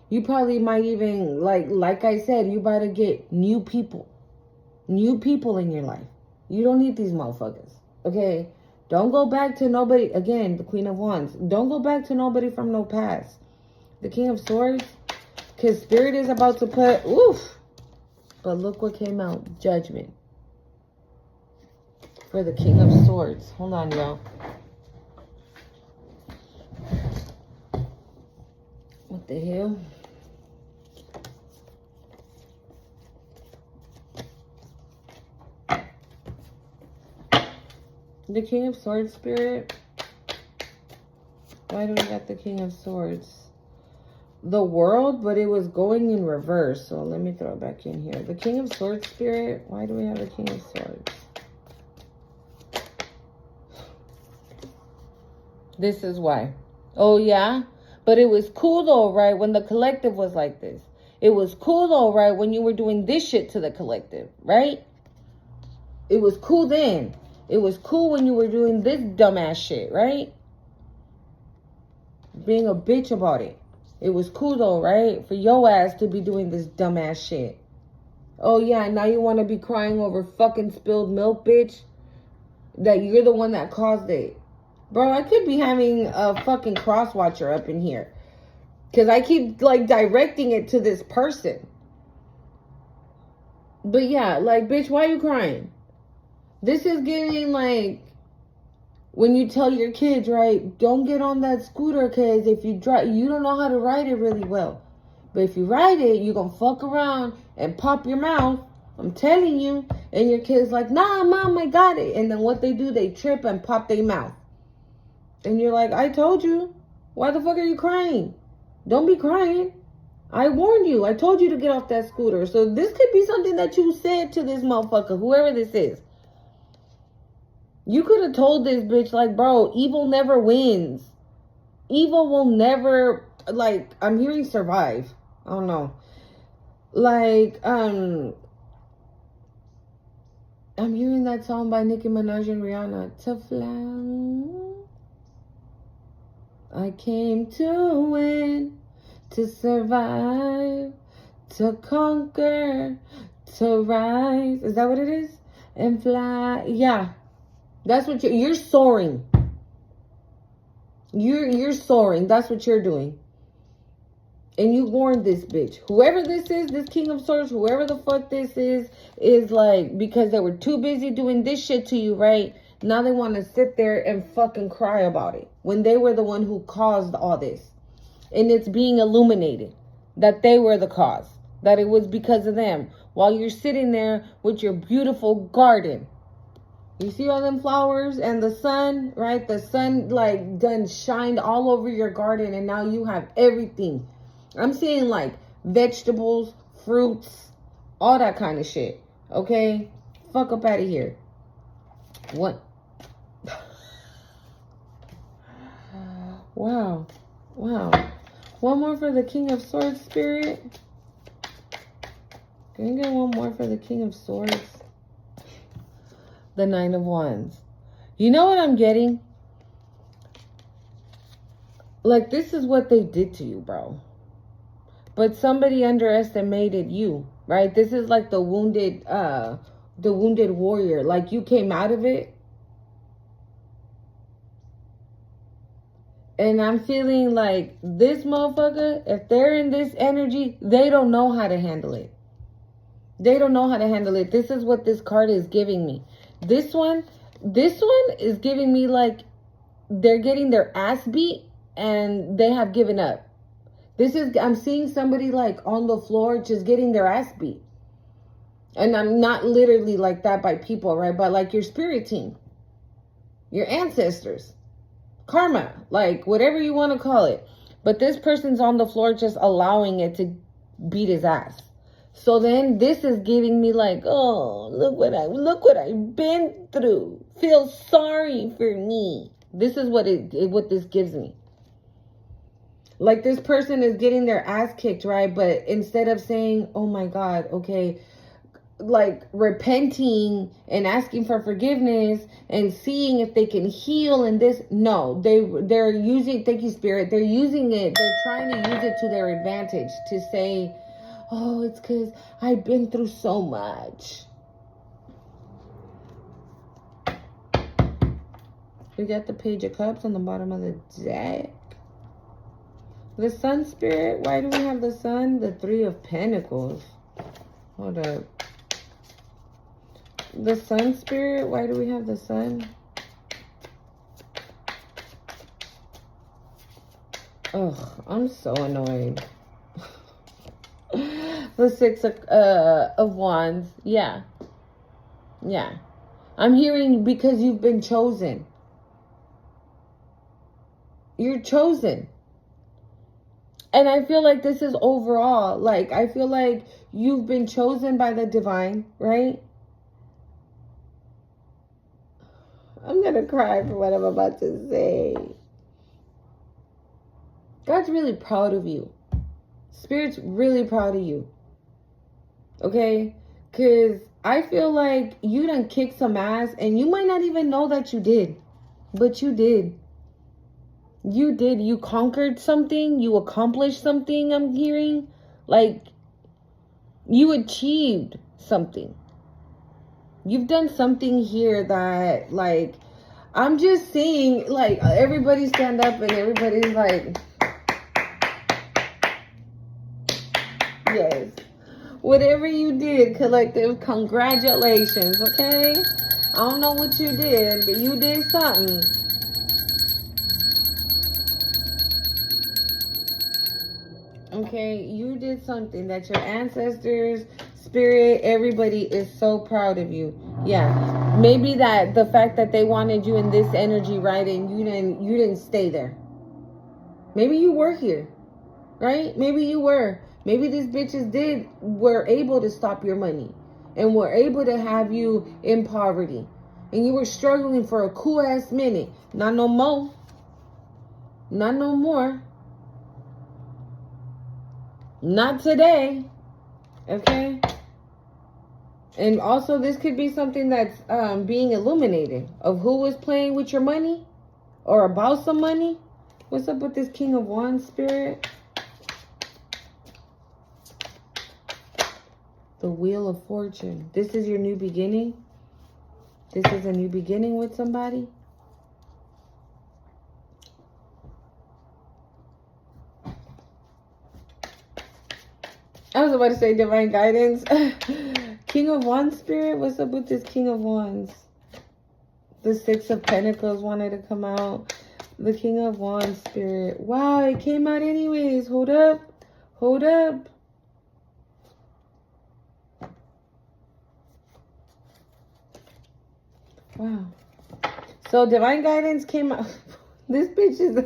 You probably might even like I said, you better get new people in your life. You don't need these motherfuckers. Okay, don't go back to nobody. Again, the Queen of Wands. Don't go back to nobody from no past. The King of Swords, because Spirit is about to put oof. But look what came out. Judgment. For the King of Swords. Hold on, y'all. What the hell? The King of Swords, Spirit. Why do we got the King of Swords? the world, but it was going in reverse. So let me throw it back in here. The King of Swords spirit. Why do we have the King of Swords? This is why. Oh, yeah? But it was cool, though, right? When the collective was like this. It was cool, though, right? When you were doing this shit to the collective, right? It was cool then. It was cool when you were doing this dumbass shit, right? Being a bitch about it. It was cool, though, right? For your ass to be doing this dumbass shit. Oh, yeah, now you want to be crying over fucking spilled milk, bitch? That you're the one that caused it. Bro, I could be having a fucking cross watcher up in here. Because I keep, like, directing it to this person. But yeah, like, bitch, why are you crying? This is getting, like, when you tell your kids, right, don't get on that scooter because if you drive, you don't know how to ride it really well. But if you ride it, you're going to fuck around and pop your mouth. I'm telling you. And your kid's like, nah, mom, I got it. And then what they do, they trip and pop their mouth. And you're like, I told you. Why the fuck are you crying? Don't be crying. I warned you. I told you to get off that scooter. So this could be something that you said to this motherfucker, whoever this is. You could have told this bitch, like, bro, evil never wins. Evil will never, like, I'm hearing survive. I don't know. Like, I'm hearing that song by Nicki Minaj and Rihanna. To fly. I came to win, to survive, to conquer, to rise. Is that what it is? And fly. Yeah. That's what you're soaring. You're soaring. That's what you're doing. And you warned this bitch. Whoever this is, this King of Swords, whoever the fuck this is like, because they were too busy doing this shit to you, right? Now they want to sit there and fucking cry about it. When they were the one who caused all this. And it's being illuminated that they were the cause. That it was because of them. While you're sitting there with your beautiful garden. You see all them flowers and the sun, right? The sun like done shined all over your garden and now you have everything. I'm seeing like vegetables, fruits, all that kind of shit. Okay? Fuck up out of here. What? Wow. Wow. One more for the King of Swords spirit. Can you get one more for the King of Swords? The Nine of Wands. You know what I'm getting? Like, this is what they did to you, bro. But somebody underestimated you, right? This is like the wounded warrior. Like, you came out of it. And I'm feeling like this motherfucker, if they're in this energy, they don't know how to handle it. They don't know how to handle it. This is what this card is giving me. This one is giving me like they're getting their ass beat and they have given up. I'm seeing somebody like on the floor just getting their ass beat. And I'm not literally like that by people, right? But like your spirit team, your ancestors, karma, like whatever you want to call it. But this person's on the floor just allowing it to beat his ass. So then this is giving me like, oh, look what I've been through. Feel sorry for me. This is what this gives me. Like this person is getting their ass kicked, right? But instead of saying, oh my God, okay, like repenting and asking for forgiveness and seeing if they can heal and this, no, they're using, thank you, Spirit, they're using it, they're trying to use it to their advantage to say, oh, it's because I've been through so much. We got the Page of Cups on the bottom of the deck. The Sun Spirit, why do we have the Sun? The Three of Pentacles. Hold up. The Sun Spirit, why do we have the Sun? Ugh, I'm so annoyed. The Six of Wands. Yeah. Yeah. I'm hearing because you've been chosen. You're chosen. And I feel like this is overall. Like, I feel like you've been chosen by the divine, right? I'm going to cry for what I'm about to say. God's really proud of you. Spirit's really proud of you. Okay? Because I feel like you done kicked some ass and you might not even know that you did. But you did. You did. You conquered something. You accomplished something, I'm hearing. Like, you achieved something. You've done something here that, like, I'm just seeing, like, everybody stand up and everybody's like, yes. Whatever you did, collective, congratulations, okay? I don't know what you did, but you did something. Okay, you did something that your ancestors, spirit, everybody is so proud of you. Yeah, maybe that the fact that they wanted you in this energy, right, and you didn't stay there. Maybe you were here, right? Maybe you were. Maybe these bitches were able to stop your money and were able to have you in poverty, and you were struggling for a cool ass minute. Not no more. Not no more. Not today. Okay? And also this could be something that's being illuminated of who was playing with your money or about some money. What's up with this King of Wands, Spirit? The Wheel of Fortune. This is your new beginning. This is a new beginning with somebody. I was about to say divine guidance. King of Wands, Spirit. What's up with this King of Wands? The Six of Pentacles wanted to come out. The King of Wands, Spirit. Wow, it came out anyways. Hold up. Hold up. Wow. So divine guidance came out. This bitch is...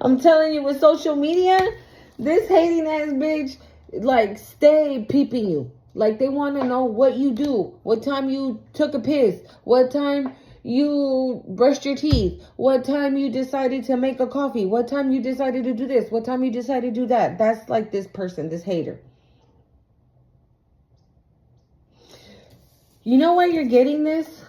I'm telling you, with social media, this hating ass bitch, like, stay peeping you. Like, they want to know what you do. What time you took a piss. What time you brushed your teeth. What time you decided to make a coffee. What time you decided to do this. What time you decided to do that. That's like this person, this hater. You know why you're getting this?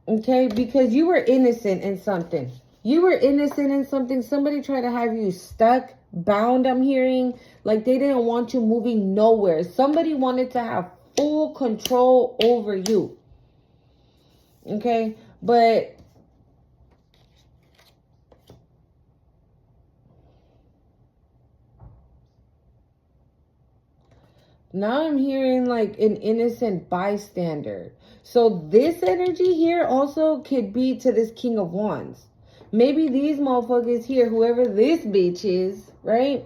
Okay, because you were innocent in something. You were innocent in something. Somebody tried to have you stuck, bound, I'm hearing. Like, they didn't want you moving nowhere. Somebody wanted to have full control over you. Okay, but now I'm hearing like an innocent bystander. So this energy here also could be to this King of Wands. Maybe these motherfuckers here, whoever this bitch is, right,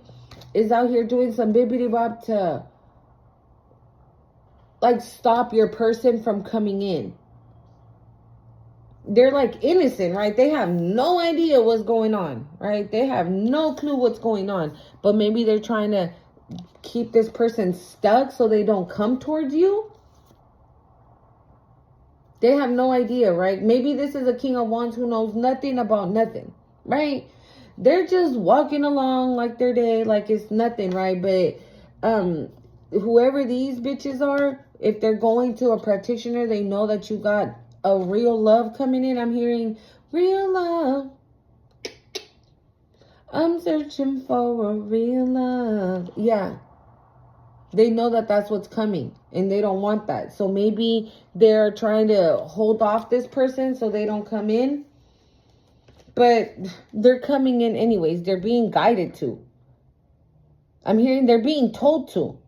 is out here doing some bibbity bop to like stop your person from coming in. They're like innocent, right? They have no idea what's going on, right? They have no clue what's going on. But maybe they're trying to keep this person stuck so they don't come towards you. They have no idea, right? Maybe this is a King of Wands who knows nothing about nothing, right? They're just walking along like their day, like it's nothing, right? But whoever these bitches are, if they're going to a practitioner, they know that you got a real love coming in. I'm hearing real love. I'm searching for a real love. Yeah. They know that that's what's coming and they don't want that. So maybe they're trying to hold off this person so they don't come in. But they're coming in anyways. They're being guided to. I'm hearing they're being told to.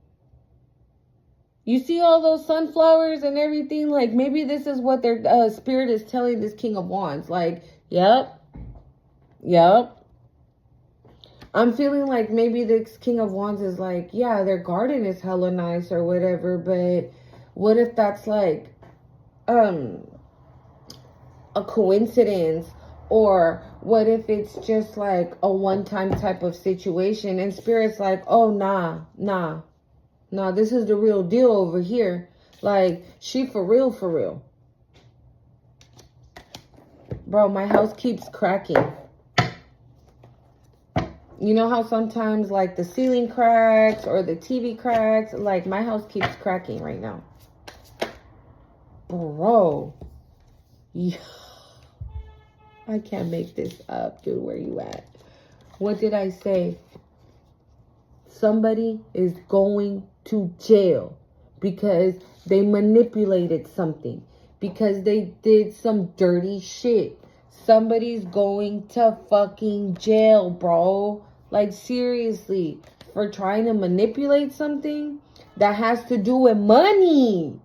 You see all those sunflowers and everything? Like, maybe this is what their spirit is telling this King of Wands. Like, yep. I'm feeling like maybe this King of Wands is like, yeah, their garden is hella nice or whatever, but what if that's like a coincidence, Or what if it's just like a one-time type of situation and Spirit's like, oh, nah, this is the real deal over here. Like, she for real. Bro, my house keeps cracking. You know how sometimes like the ceiling cracks or the TV cracks? Like, my house keeps cracking right now. Bro. Yeah. I can't make this up, dude. Where you at? What did I say? Somebody is going to jail because they manipulated something, because they did some dirty shit. Somebody's going to fucking jail, bro. Like, seriously, for trying to manipulate something that has to do with money.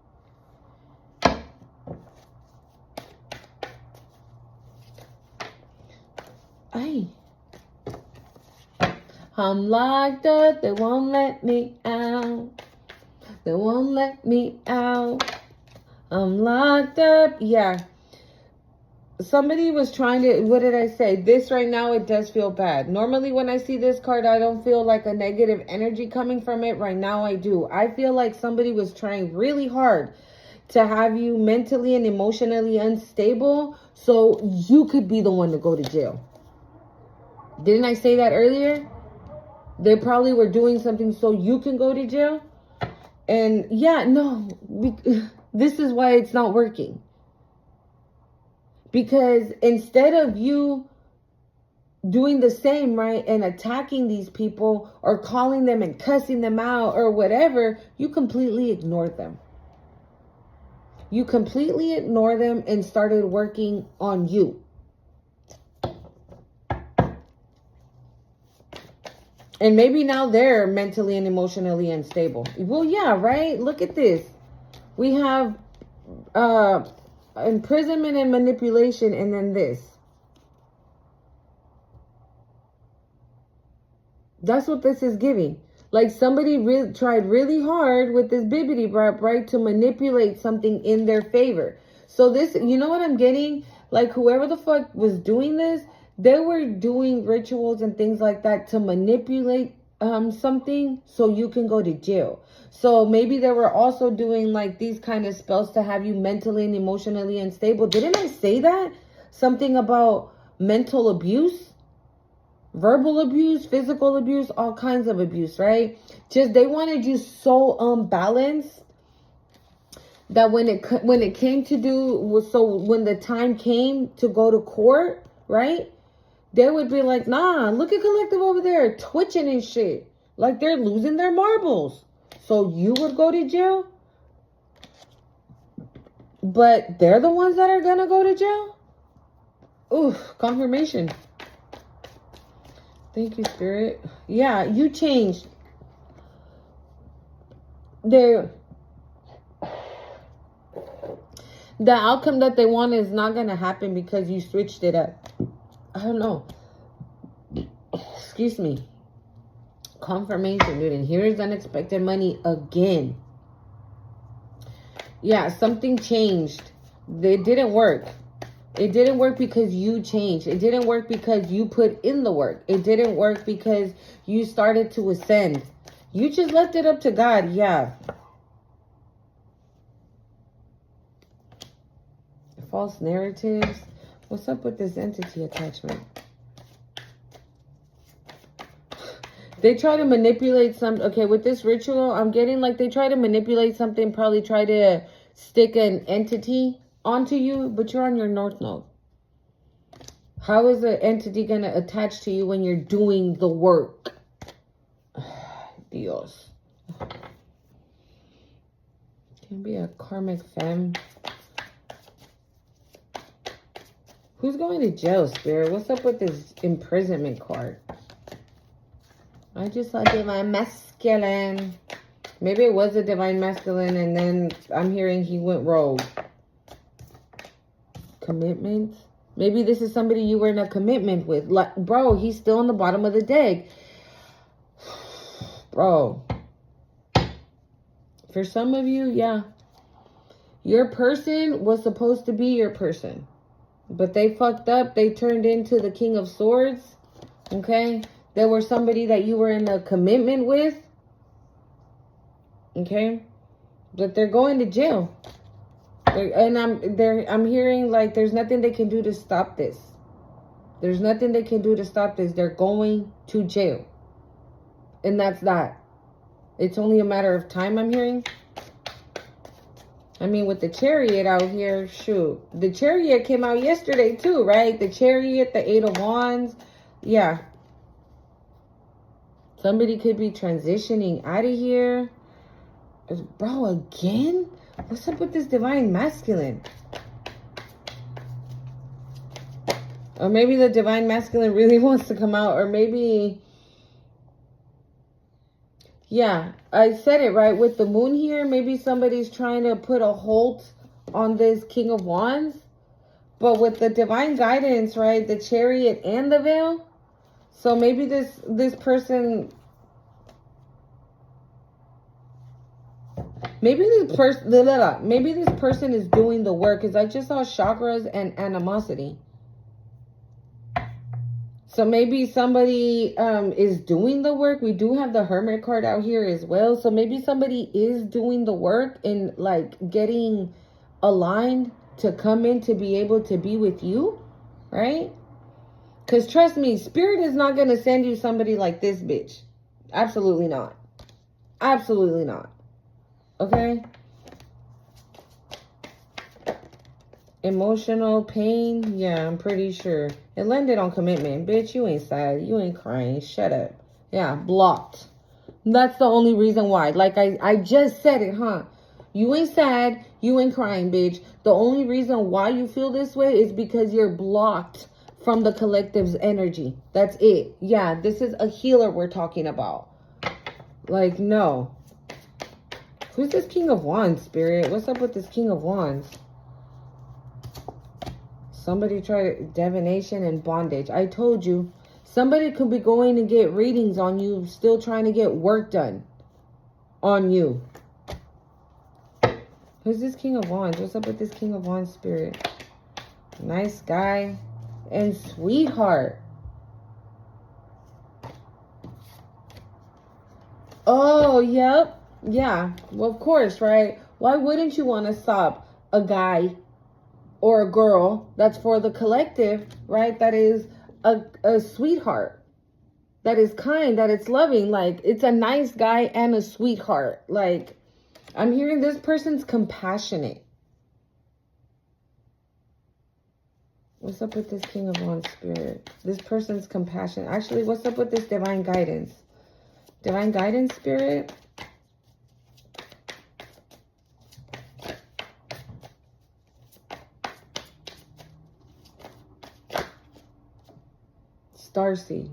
I'm locked up, they won't let me out. They won't let me out. I'm locked up. Yeah. Somebody was trying to, what did I say? This right now, it does feel bad. Normally when I see this card, I don't feel like a negative energy coming from it. Right now I do. I feel like somebody was trying really hard to have you mentally and emotionally unstable so you could be the one to go to jail. Didn't I say that earlier? They probably were doing something so you can go to jail. And yeah, no, this is why it's not working. Because instead of you doing the same, right, and attacking these people or calling them and cussing them out or whatever, you completely ignored them. You completely ignored them and started working on you. And maybe now they're mentally and emotionally unstable. Well, yeah, right? Look at this. We have imprisonment and manipulation, and then this. That's what this is giving. Like, somebody tried really hard with this bibbidi bop, right, to manipulate something in their favor. So this, you know what I'm getting? Like, whoever the fuck was doing this, they were doing rituals and things like that to manipulate something so you can go to jail. So maybe they were also doing like these kind of spells to have you mentally and emotionally unstable. Didn't I say that? Something about mental abuse, verbal abuse, physical abuse, all kinds of abuse, right? Just they wanted you so unbalanced that when it came to do, so when the time came to go to court, right? They would be like, nah, look at Collective over there twitching and shit. Like they're losing their marbles. So you would go to jail? But they're the ones that are gonna go to jail? Ooh, confirmation. Thank you, Spirit. Yeah, you changed. The outcome that they want is not gonna happen because you switched it up. I don't know. Excuse me. Confirmation, dude. And here's unexpected money again. Yeah, something changed. It didn't work. It didn't work because you changed. It didn't work because you put in the work. It didn't work because you started to ascend. You just left it up to God. Yeah. False narratives. What's up with this entity attachment? They try to manipulate some. Okay, with this ritual, I'm getting like they try to manipulate something, probably try to stick an entity onto you, but you're on your North Node. How is the entity going to attach to you when you're doing the work? Dios. Can be a karmic femme. Who's going to jail, Spirit? What's up with this imprisonment card? I just saw Divine Masculine. Maybe it was a Divine Masculine and then I'm hearing he went rogue. Commitment? Maybe this is somebody you were in a commitment with. Like, bro, he's still on the bottom of the deck. Bro. For some of you, yeah. Your person was supposed to be your person. But they fucked up. They turned into the King of Swords. Okay? They were somebody that you were in a commitment with. Okay? But they're going to jail. I'm hearing like there's nothing they can do to stop this. There's nothing they can do to stop this. They're going to jail. And that's that. It's only a matter of time, I'm hearing. I mean, with the Chariot out here, shoot. The Chariot came out yesterday too, right? The Chariot, the Eight of Wands. Yeah. Somebody could be transitioning out of here. Bro, again? What's up with this Divine Masculine? Or maybe the Divine Masculine really wants to come out. Or maybe... Yeah, I said it right. With the Moon here, maybe somebody's trying to put a halt on this King of Wands. But with the Divine Guidance, right, the Chariot and the Veil. So maybe this person... Maybe this person is doing the work. Because I just saw chakras and animosity. So maybe somebody is doing the work. We do have the Hermit card out here as well. So maybe somebody is doing the work and like getting aligned to come in to be able to be with you, right? Because trust me, Spirit is not going to send you somebody like this bitch. Absolutely not. Absolutely not. Okay? Emotional pain, yeah, I'm pretty sure. It landed on commitment. Bitch, you ain't sad. You ain't crying. Shut up. Yeah, blocked. That's the only reason why. Like I just said it, huh? You ain't sad. You ain't crying, bitch. The only reason why you feel this way is because you're blocked from the collective's energy. That's it. Yeah, this is a healer we're talking about. Like, no. Who's this King of Wands, Spirit? What's up with this King of Wands? Somebody tried divination and bondage. I told you. Somebody could be going to get readings on you, still trying to get work done on you. Who's this King of Wands? What's up with this King of Wands, Spirit? Nice guy. And sweetheart. Oh, yep. Yeah. Well, of course, right? Why wouldn't you want to stop a guy or a girl that's for the collective, right? That is a sweetheart. That is kind, that it's loving. Like, it's a nice guy and a sweetheart. Like, I'm hearing this person's compassionate. What's up with this King of Wands, Spirit? This person's compassionate. Actually, what's up with this Divine Guidance? Divine Guidance, Spirit? Starseed.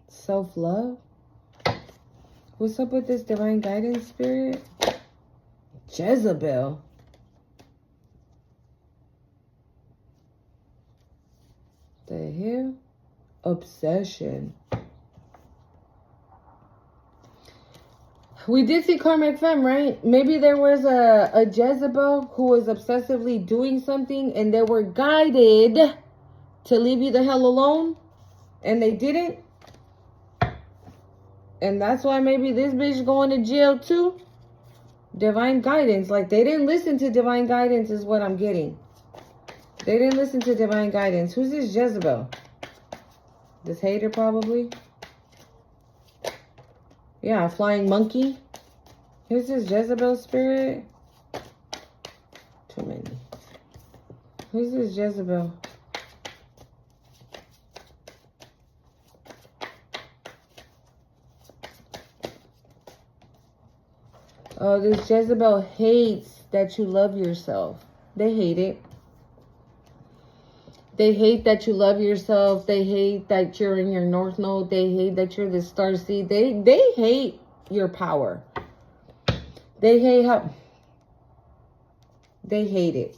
Self-love. What's up with this Divine Guidance, Spirit? Jezebel. The hell? Obsession. We did see Karmic Femme, right? Maybe there was a Jezebel who was obsessively doing something and they were guided to leave you the hell alone. And they didn't. And that's why maybe this bitch going to jail too. Divine Guidance. Like, they didn't listen to Divine Guidance is what I'm getting. They didn't listen to Divine Guidance. Who's this Jezebel? This hater probably. Yeah, a flying monkey. Who's this Jezebel, Spirit? Too many. Who's this Jezebel? Oh, this Jezebel hates that you love yourself. They hate it. They hate that you love yourself. They hate that you're in your North Node. They hate that you're the starseed. They hate your power. They hate how... They hate it.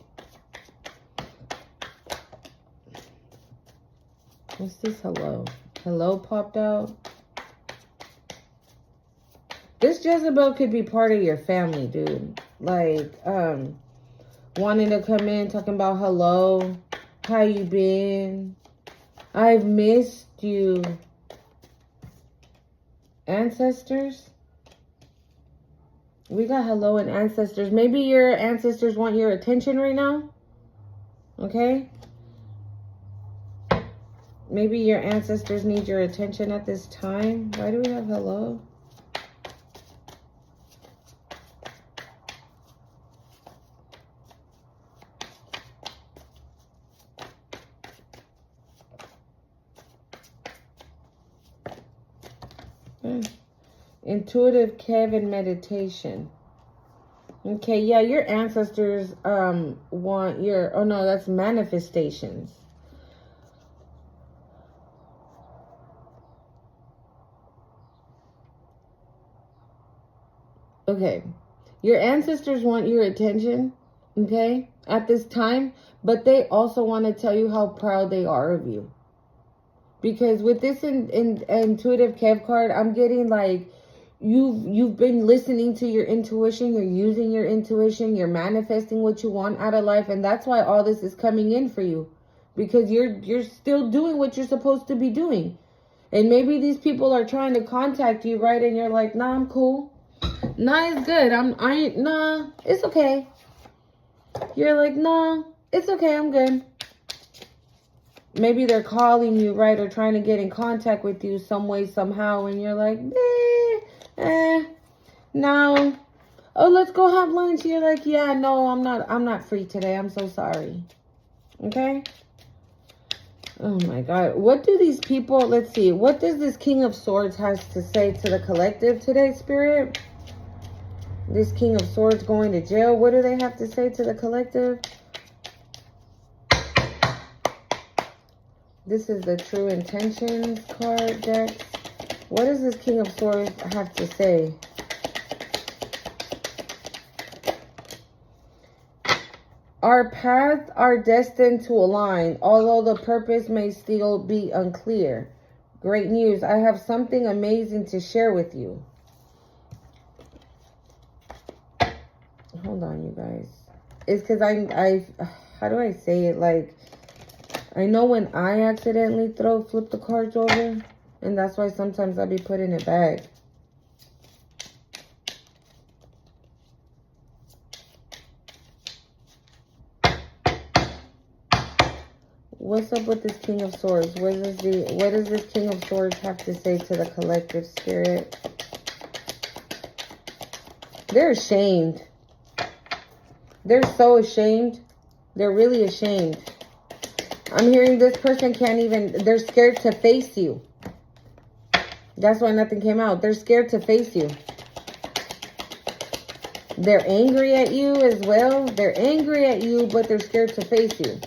What's this hello? Hello popped out. This Jezebel could be part of your family, dude. Like, wanting to come in, talking about hello, how you been? I've missed you. Ancestors? We got hello and ancestors. Maybe your ancestors want your attention right now. Okay? Maybe your ancestors need your attention at this time. Why do we have hello? Intuitive Kevin meditation. Okay, yeah, your ancestors want your, oh no, that's manifestations. Okay, your ancestors want your attention, okay, at this time, but they also want to tell you how proud they are of you. Because with this intuitive Kev card, I'm getting like, you've been listening to your intuition, you're using your intuition, you're manifesting what you want out of life, and that's why all this is coming in for you. Because you're still doing what you're supposed to be doing. And maybe these people are trying to contact you, right? And you're like, nah, I'm cool. Nah, it's good. Nah, it's okay. You're like, nah, it's okay, I'm good. Maybe they're calling you, right? Or trying to get in contact with you some way, somehow. And you're like, no. Oh, let's go have lunch. You're like, yeah, no, I'm not free today. I'm so sorry. Okay? Oh my God. What do these people, let's see. What does this King of Swords has to say to the collective today, Spirit? This King of Swords going to jail. What do they have to say to the collective? This is the True Intentions card deck. What does this King of Swords have to say? Our paths are destined to align, although the purpose may still be unclear. Great news. I have something amazing to share with you. Hold on, you guys. It's because I how do I say it? Like, I know when I accidentally flip the cards over, and that's why sometimes I'll be putting it back. What's up with this King of Swords? What does this King of Swords have to say to the collective, Spirit? They're ashamed. They're so ashamed. They're really ashamed. I'm hearing this person can't even, they're scared to face you. That's why nothing came out. They're scared to face you. They're angry at you as well. They're angry at you, but they're scared to face you.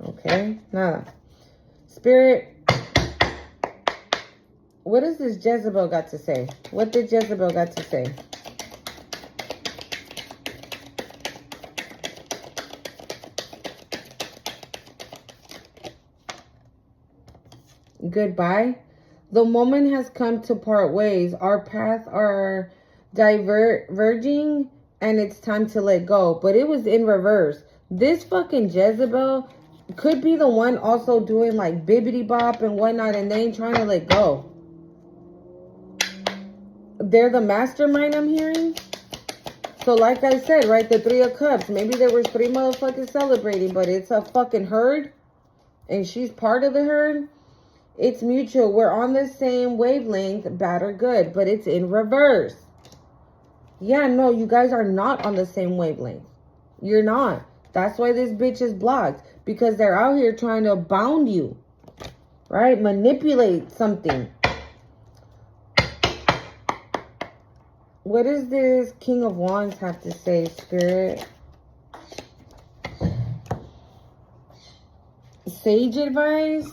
Okay, nada. Spirit, what does this Jezebel got to say? What did Jezebel got to say? Goodbye. The moment has come to part ways. Our paths are diverging and it's time to let go. But it was in reverse. This fucking Jezebel could be the one also doing like bibbity bop and whatnot, and they ain't trying to let go. They're the mastermind, I'm hearing. So like I said, right, the Three of Cups. Maybe there was 3 motherfuckers celebrating, but it's a fucking herd. And she's part of the herd. It's mutual. We're on the same wavelength, bad or good, but it's in reverse. Yeah, no, you guys are not on the same wavelength. You're not. That's why this bitch is blocked. Because they're out here trying to bound you. Right? Manipulate something. What does this King of Wands have to say, Spirit? Sage advice?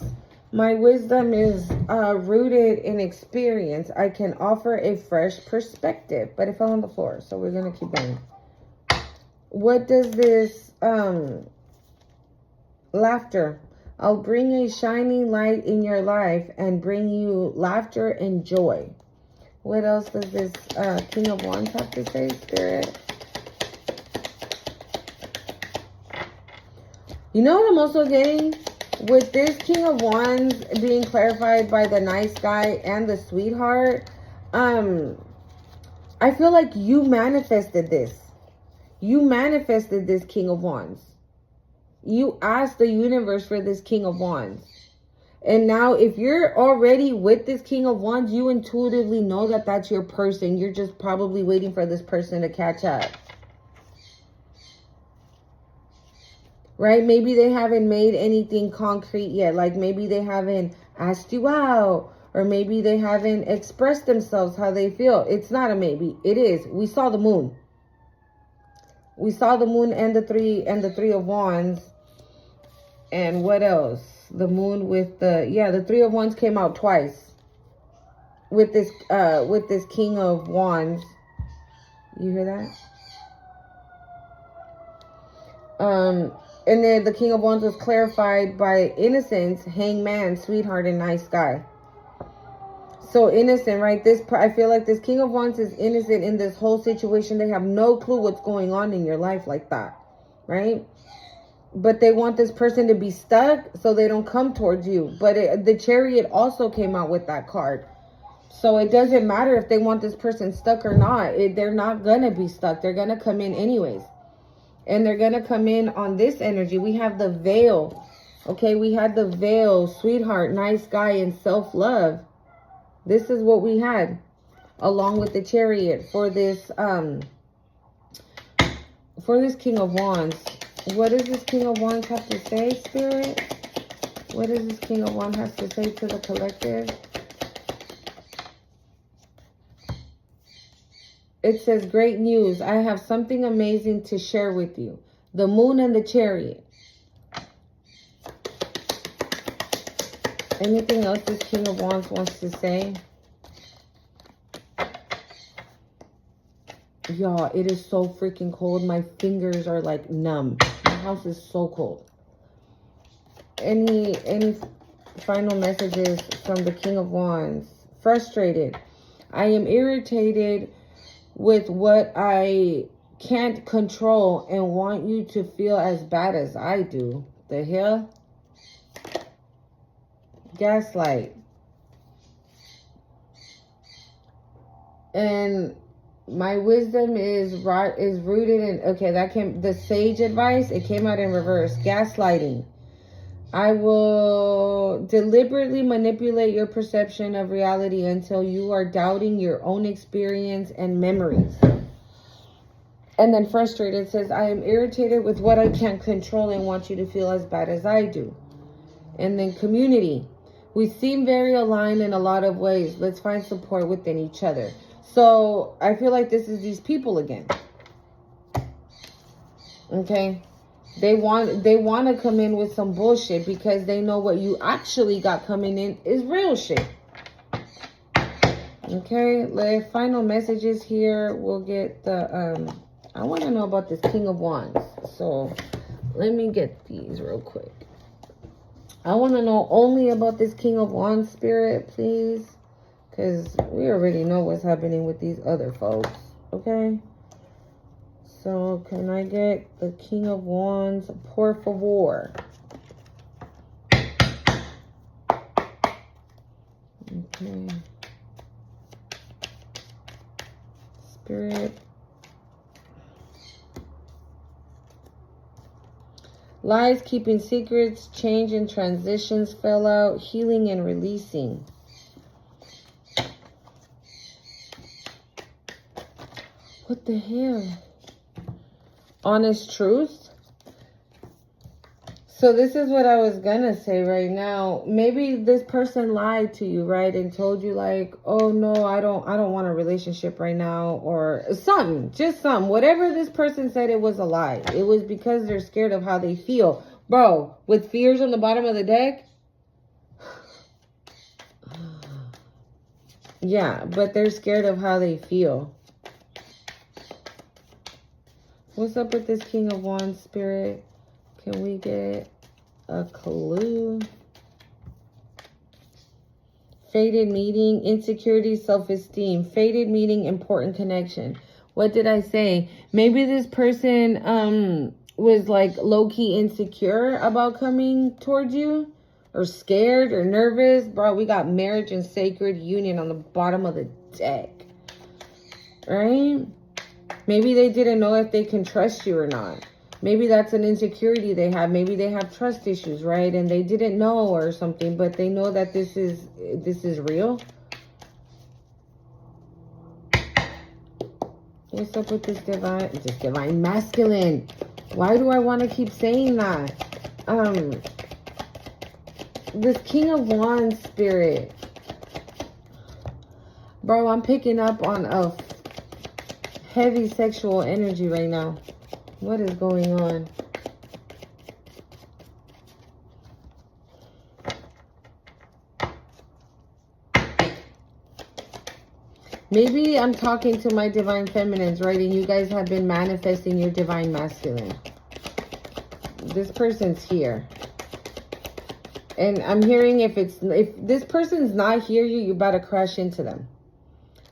My wisdom is rooted in experience. I can offer a fresh perspective. But it fell on the floor, so we're going to keep going. What does this laughter? I'll bring a shining light in your life and bring you laughter and joy. What else does this King of Wands have to say, Spirit? You know what I'm also getting? With this King of Wands being clarified by the nice guy and the sweetheart, I feel like you manifested this. You manifested this King of Wands. You asked the universe for this King of Wands. And now if you're already with this King of Wands, you intuitively know that that's your person. You're just probably waiting for this person to catch up. Right? Maybe they haven't made anything concrete yet. Like maybe they haven't asked you out. Or maybe they haven't expressed themselves how they feel. It's not a maybe. It is. We saw the moon. We saw the moon and the three of Wands. And what else? The moon with the Three of Wands came out twice. With this King of Wands. You hear that? And then the King of Wands was clarified by innocence, hangman, sweetheart, and nice guy. So innocent, right? I feel like this King of Wands is innocent in this whole situation. They have no clue what's going on in your life like that, right? But they want this person to be stuck so they don't come towards you. But the Chariot also came out with that card. So it doesn't matter if they want this person stuck or not. They're not going to be stuck. They're going to come in anyways. And they're going to come in on this energy. We have the veil. Okay, we had the veil, sweetheart, nice guy, and self-love. This is what we had along with the Chariot for this King of Wands. What does this King of Wands have to say, Spirit? What does this King of Wands have to say to the collective? It says, great news. I have something amazing to share with you. The moon and the Chariot. Anything else this King of Wands wants to say? Y'all, it is so freaking cold. My fingers are like numb. My house is so cold. Any final messages from the King of Wands? Frustrated. I am irritated with what I can't control and want you to feel as bad as I do. The hell? Gaslight. And my wisdom is rooted in, okay, the sage advice, it came out in reverse. Gaslighting. I will deliberately manipulate your perception of reality until you are doubting your own experience and memories. And then frustrated says, I am irritated with what I can't control and want you to feel as bad as I do. And then community. We seem very aligned in a lot of ways. Let's find support within each other. So I feel like this is these people again. Okay. They want to come in with some bullshit because they know what you actually got coming in is real shit. Okay, the final messages here. We'll get the I want to know about this King of Wands. So let me get these real quick. I want to know only about this King of Wands, Spirit, please. Because we already know what's happening with these other folks. Okay. So, can I get the King of Wands, por favor? Okay. Spirit. Lies, keeping secrets, change and transitions fell out, healing and releasing. What the hell? Honest truth. So this is what I was gonna say right now. Maybe this person lied to you, right? And told you like, oh no, I don't want a relationship right now, or something, just something. Whatever this person said, it was a lie. It was because they're scared of how they feel. Bro, with fears on the bottom of the deck. Yeah, but they're scared of how they feel. What's up with this King of Wands, Spirit? Can we get a clue. Faded meeting, insecurity, self-esteem. Faded meeting, important connection. What did I say? Maybe this person was like low-key insecure about coming towards you, or scared or nervous. Bro, we got marriage and sacred union on the bottom of the deck. Right? Maybe they didn't know if they can trust you or not. Maybe that's an insecurity they have. Maybe they have trust issues, right? And they didn't know or something, but they know that this is real. What's up with this divine masculine? Why do I want to keep saying that? This King of Wands spirit. Bro, I'm picking up on a heavy sexual energy right now. What is going on? Maybe I'm talking to my divine feminines, right? And you guys have been manifesting your divine masculine. This person's here. And I'm hearing if this person's not here, you better crash into them.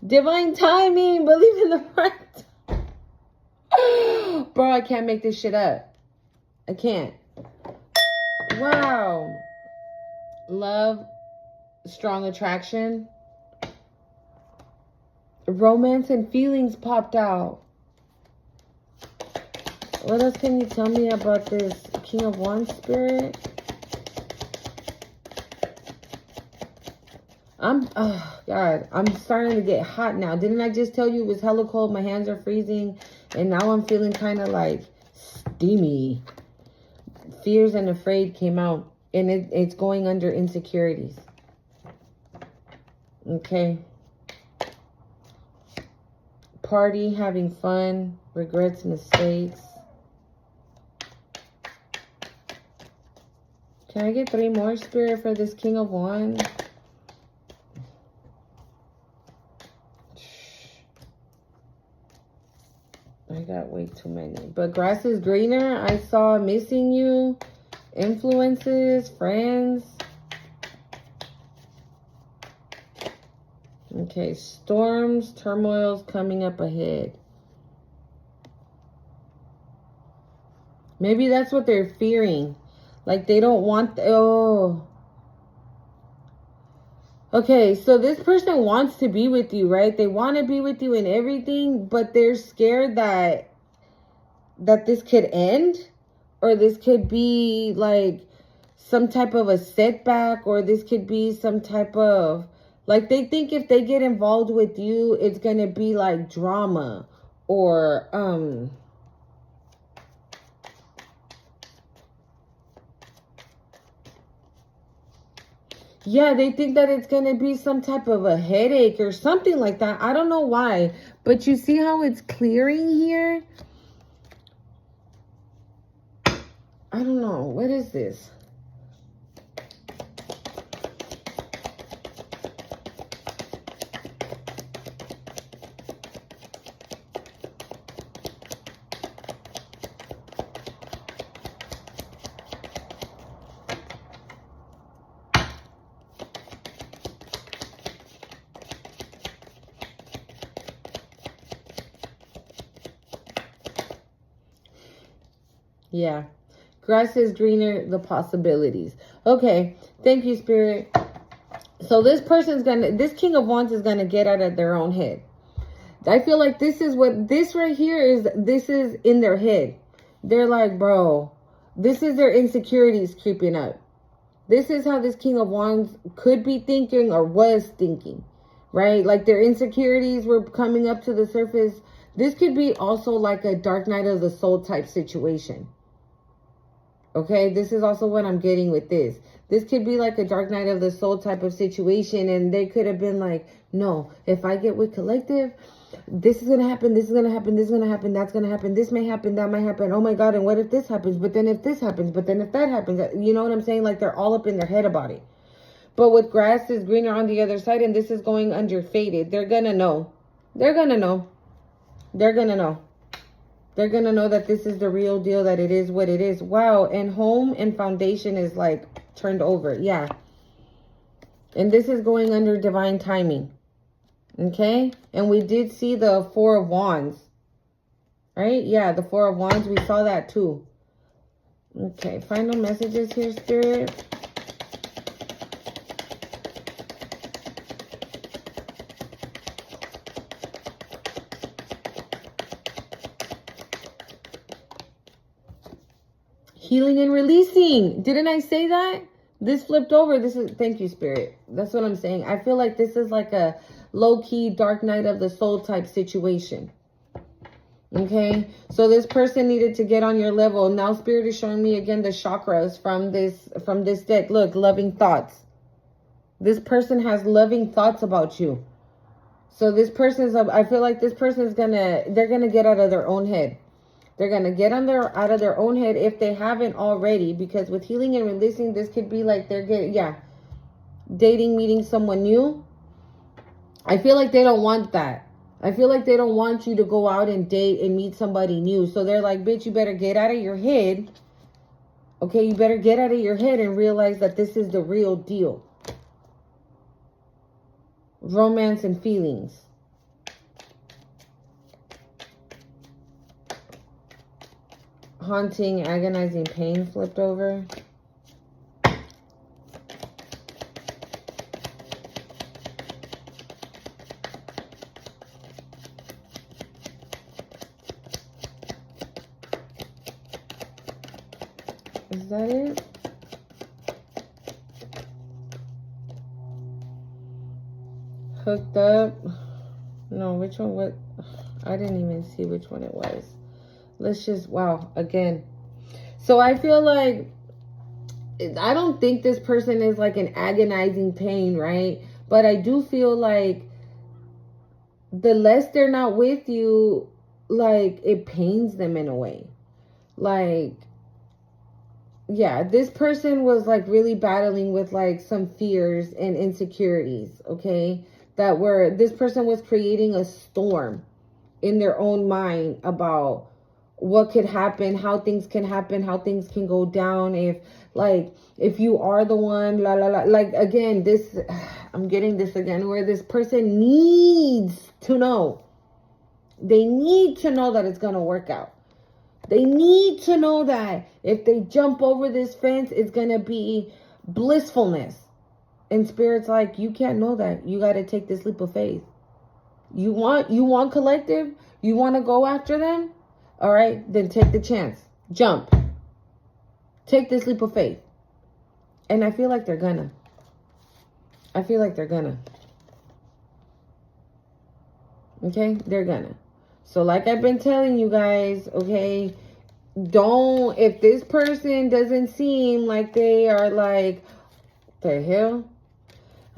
Divine timing. Believe in the right. Bro, I can't make this shit up. I can't. Wow. Love. Strong attraction. Romance and feelings popped out. What else can you tell me about this King of Wands spirit? Oh God, I'm starting to get hot now. Didn't I just tell you it was hella cold? My hands are freezing. And now I'm feeling kind of like steamy. Fears and afraid came out. And it's going under insecurities. Okay. Party, having fun, regrets, mistakes. Can I get 3 more, Spirit, for this King of Wands? I got way too many. But grass is greener. I saw missing you. Influences, friends. Okay, storms, turmoils coming up ahead. Maybe that's what they're fearing. Like they don't want... Okay, so this person wants to be with you, right? They want to be with you in everything, but they're scared that this could end, or this could be like some type of a setback, or this could be some type of, like, they think if they get involved with you, it's going to be like drama, or yeah, they think that it's going to be some type of a headache or something like that. I don't know why. But you see how it's clearing here? I don't know. What is this? Yeah. Grass is greener, the possibilities. Okay. Thank you, Spirit. So this King of Wands is going to get out of their own head. I feel like this is right here is in their head. They're like, bro, this is their insecurities creeping up. This is how this King of Wands could be thinking or was thinking, right? Like their insecurities were coming up to the surface. This could be also like a dark night of the soul type situation. Okay, this is also what I'm getting with this. This could be like a dark night of the soul type of situation. And they could have been like, no, if I get with collective, this is going to happen. This is going to happen. This is going to happen. That's going to happen. This may happen. That might happen. Oh my God. And what if this happens? But then if this happens, but then if that happens, you know what I'm saying? Like they're all up in their head about it. But with grass is greener on the other side, and this is going under faded. They're going to know. They're going to know. They're going to know. They're going to know that this is the real deal, that it is what it is. Wow. And home and foundation is like turned over. Yeah. And this is going under divine timing. Okay. And we did see the Four of Wands. Right? Yeah. The Four of Wands. We saw that too. Okay. Final messages here, Spirit. Healing and releasing. Didn't I say that? This flipped over. This is, thank you, Spirit. That's what I'm saying. I feel like this is like a low-key dark night of the soul type situation. Okay. So this person needed to get on your level. Now Spirit is showing me again the chakras from this deck. Look, loving thoughts. This person has loving thoughts about you. So this person's, I feel like this person is they're gonna get out of their own head. They're going to get out of their own head if they haven't already. Because with healing and releasing, this could be like they're dating, meeting someone new. I feel like they don't want that. I feel like they don't want you to go out and date and meet somebody new. So they're like, bitch, you better get out of your head. Okay, you better get out of your head and realize that this is the real deal. Romance and feelings. Haunting, agonizing pain flipped over. Is that it? Hooked up. No, which one? What? I didn't even see which one it was. Let's just, wow, again. So I feel like, I don't think this person is like an agonizing pain, right? But I do feel like the less they're not with you, like it pains them in a way. Like, yeah, this person was like really battling with like some fears and insecurities, okay? This person was creating a storm in their own mind about what could happen, how things can happen, how things can go down, if you are the one, like again, this, I'm getting this again, where this person needs to know. They need to know that it's going to work out. They need to know that if they jump over this fence, it's going to be blissfulness. And Spirit's like, you can't know that. You got to take this leap of faith. You want collective? You want to go after them? All right, then take the chance. Jump. Take this leap of faith. And I feel like they're gonna. Okay, they're gonna. So like I've been telling you guys, okay, if this person doesn't seem like they are like, the hell?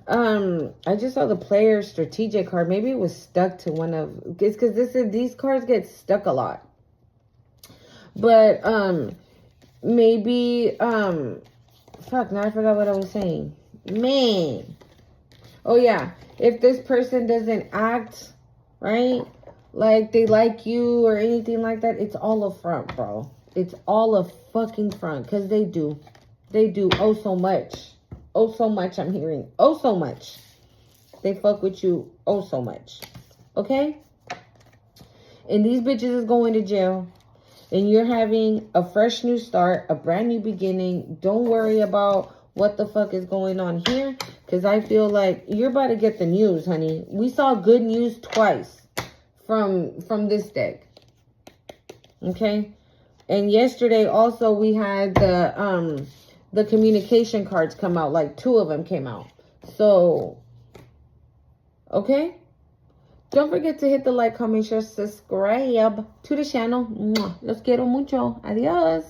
I just saw the player strategic card. Maybe it was stuck to one of, it's because these cards get stuck a lot. But, maybe, fuck, now I forgot what I was saying. Man. Oh, yeah. If this person doesn't act, right, like they like you or anything like that, it's all a front, bro. It's all a fucking front, because they do. They do oh so much. Oh so much, I'm hearing. Oh so much. They fuck with you oh so much. Okay? And these bitches is going to jail. And you're having a fresh new start, a brand new beginning. Don't worry about what the fuck is going on here, because I feel like you're about to get the news, honey. We saw good news twice from this deck. Okay? And yesterday also we had the communication cards come out. Like 2 of them came out. So, okay? Don't forget to hit the like, comment, share, subscribe to the channel. Los quiero mucho. Adios.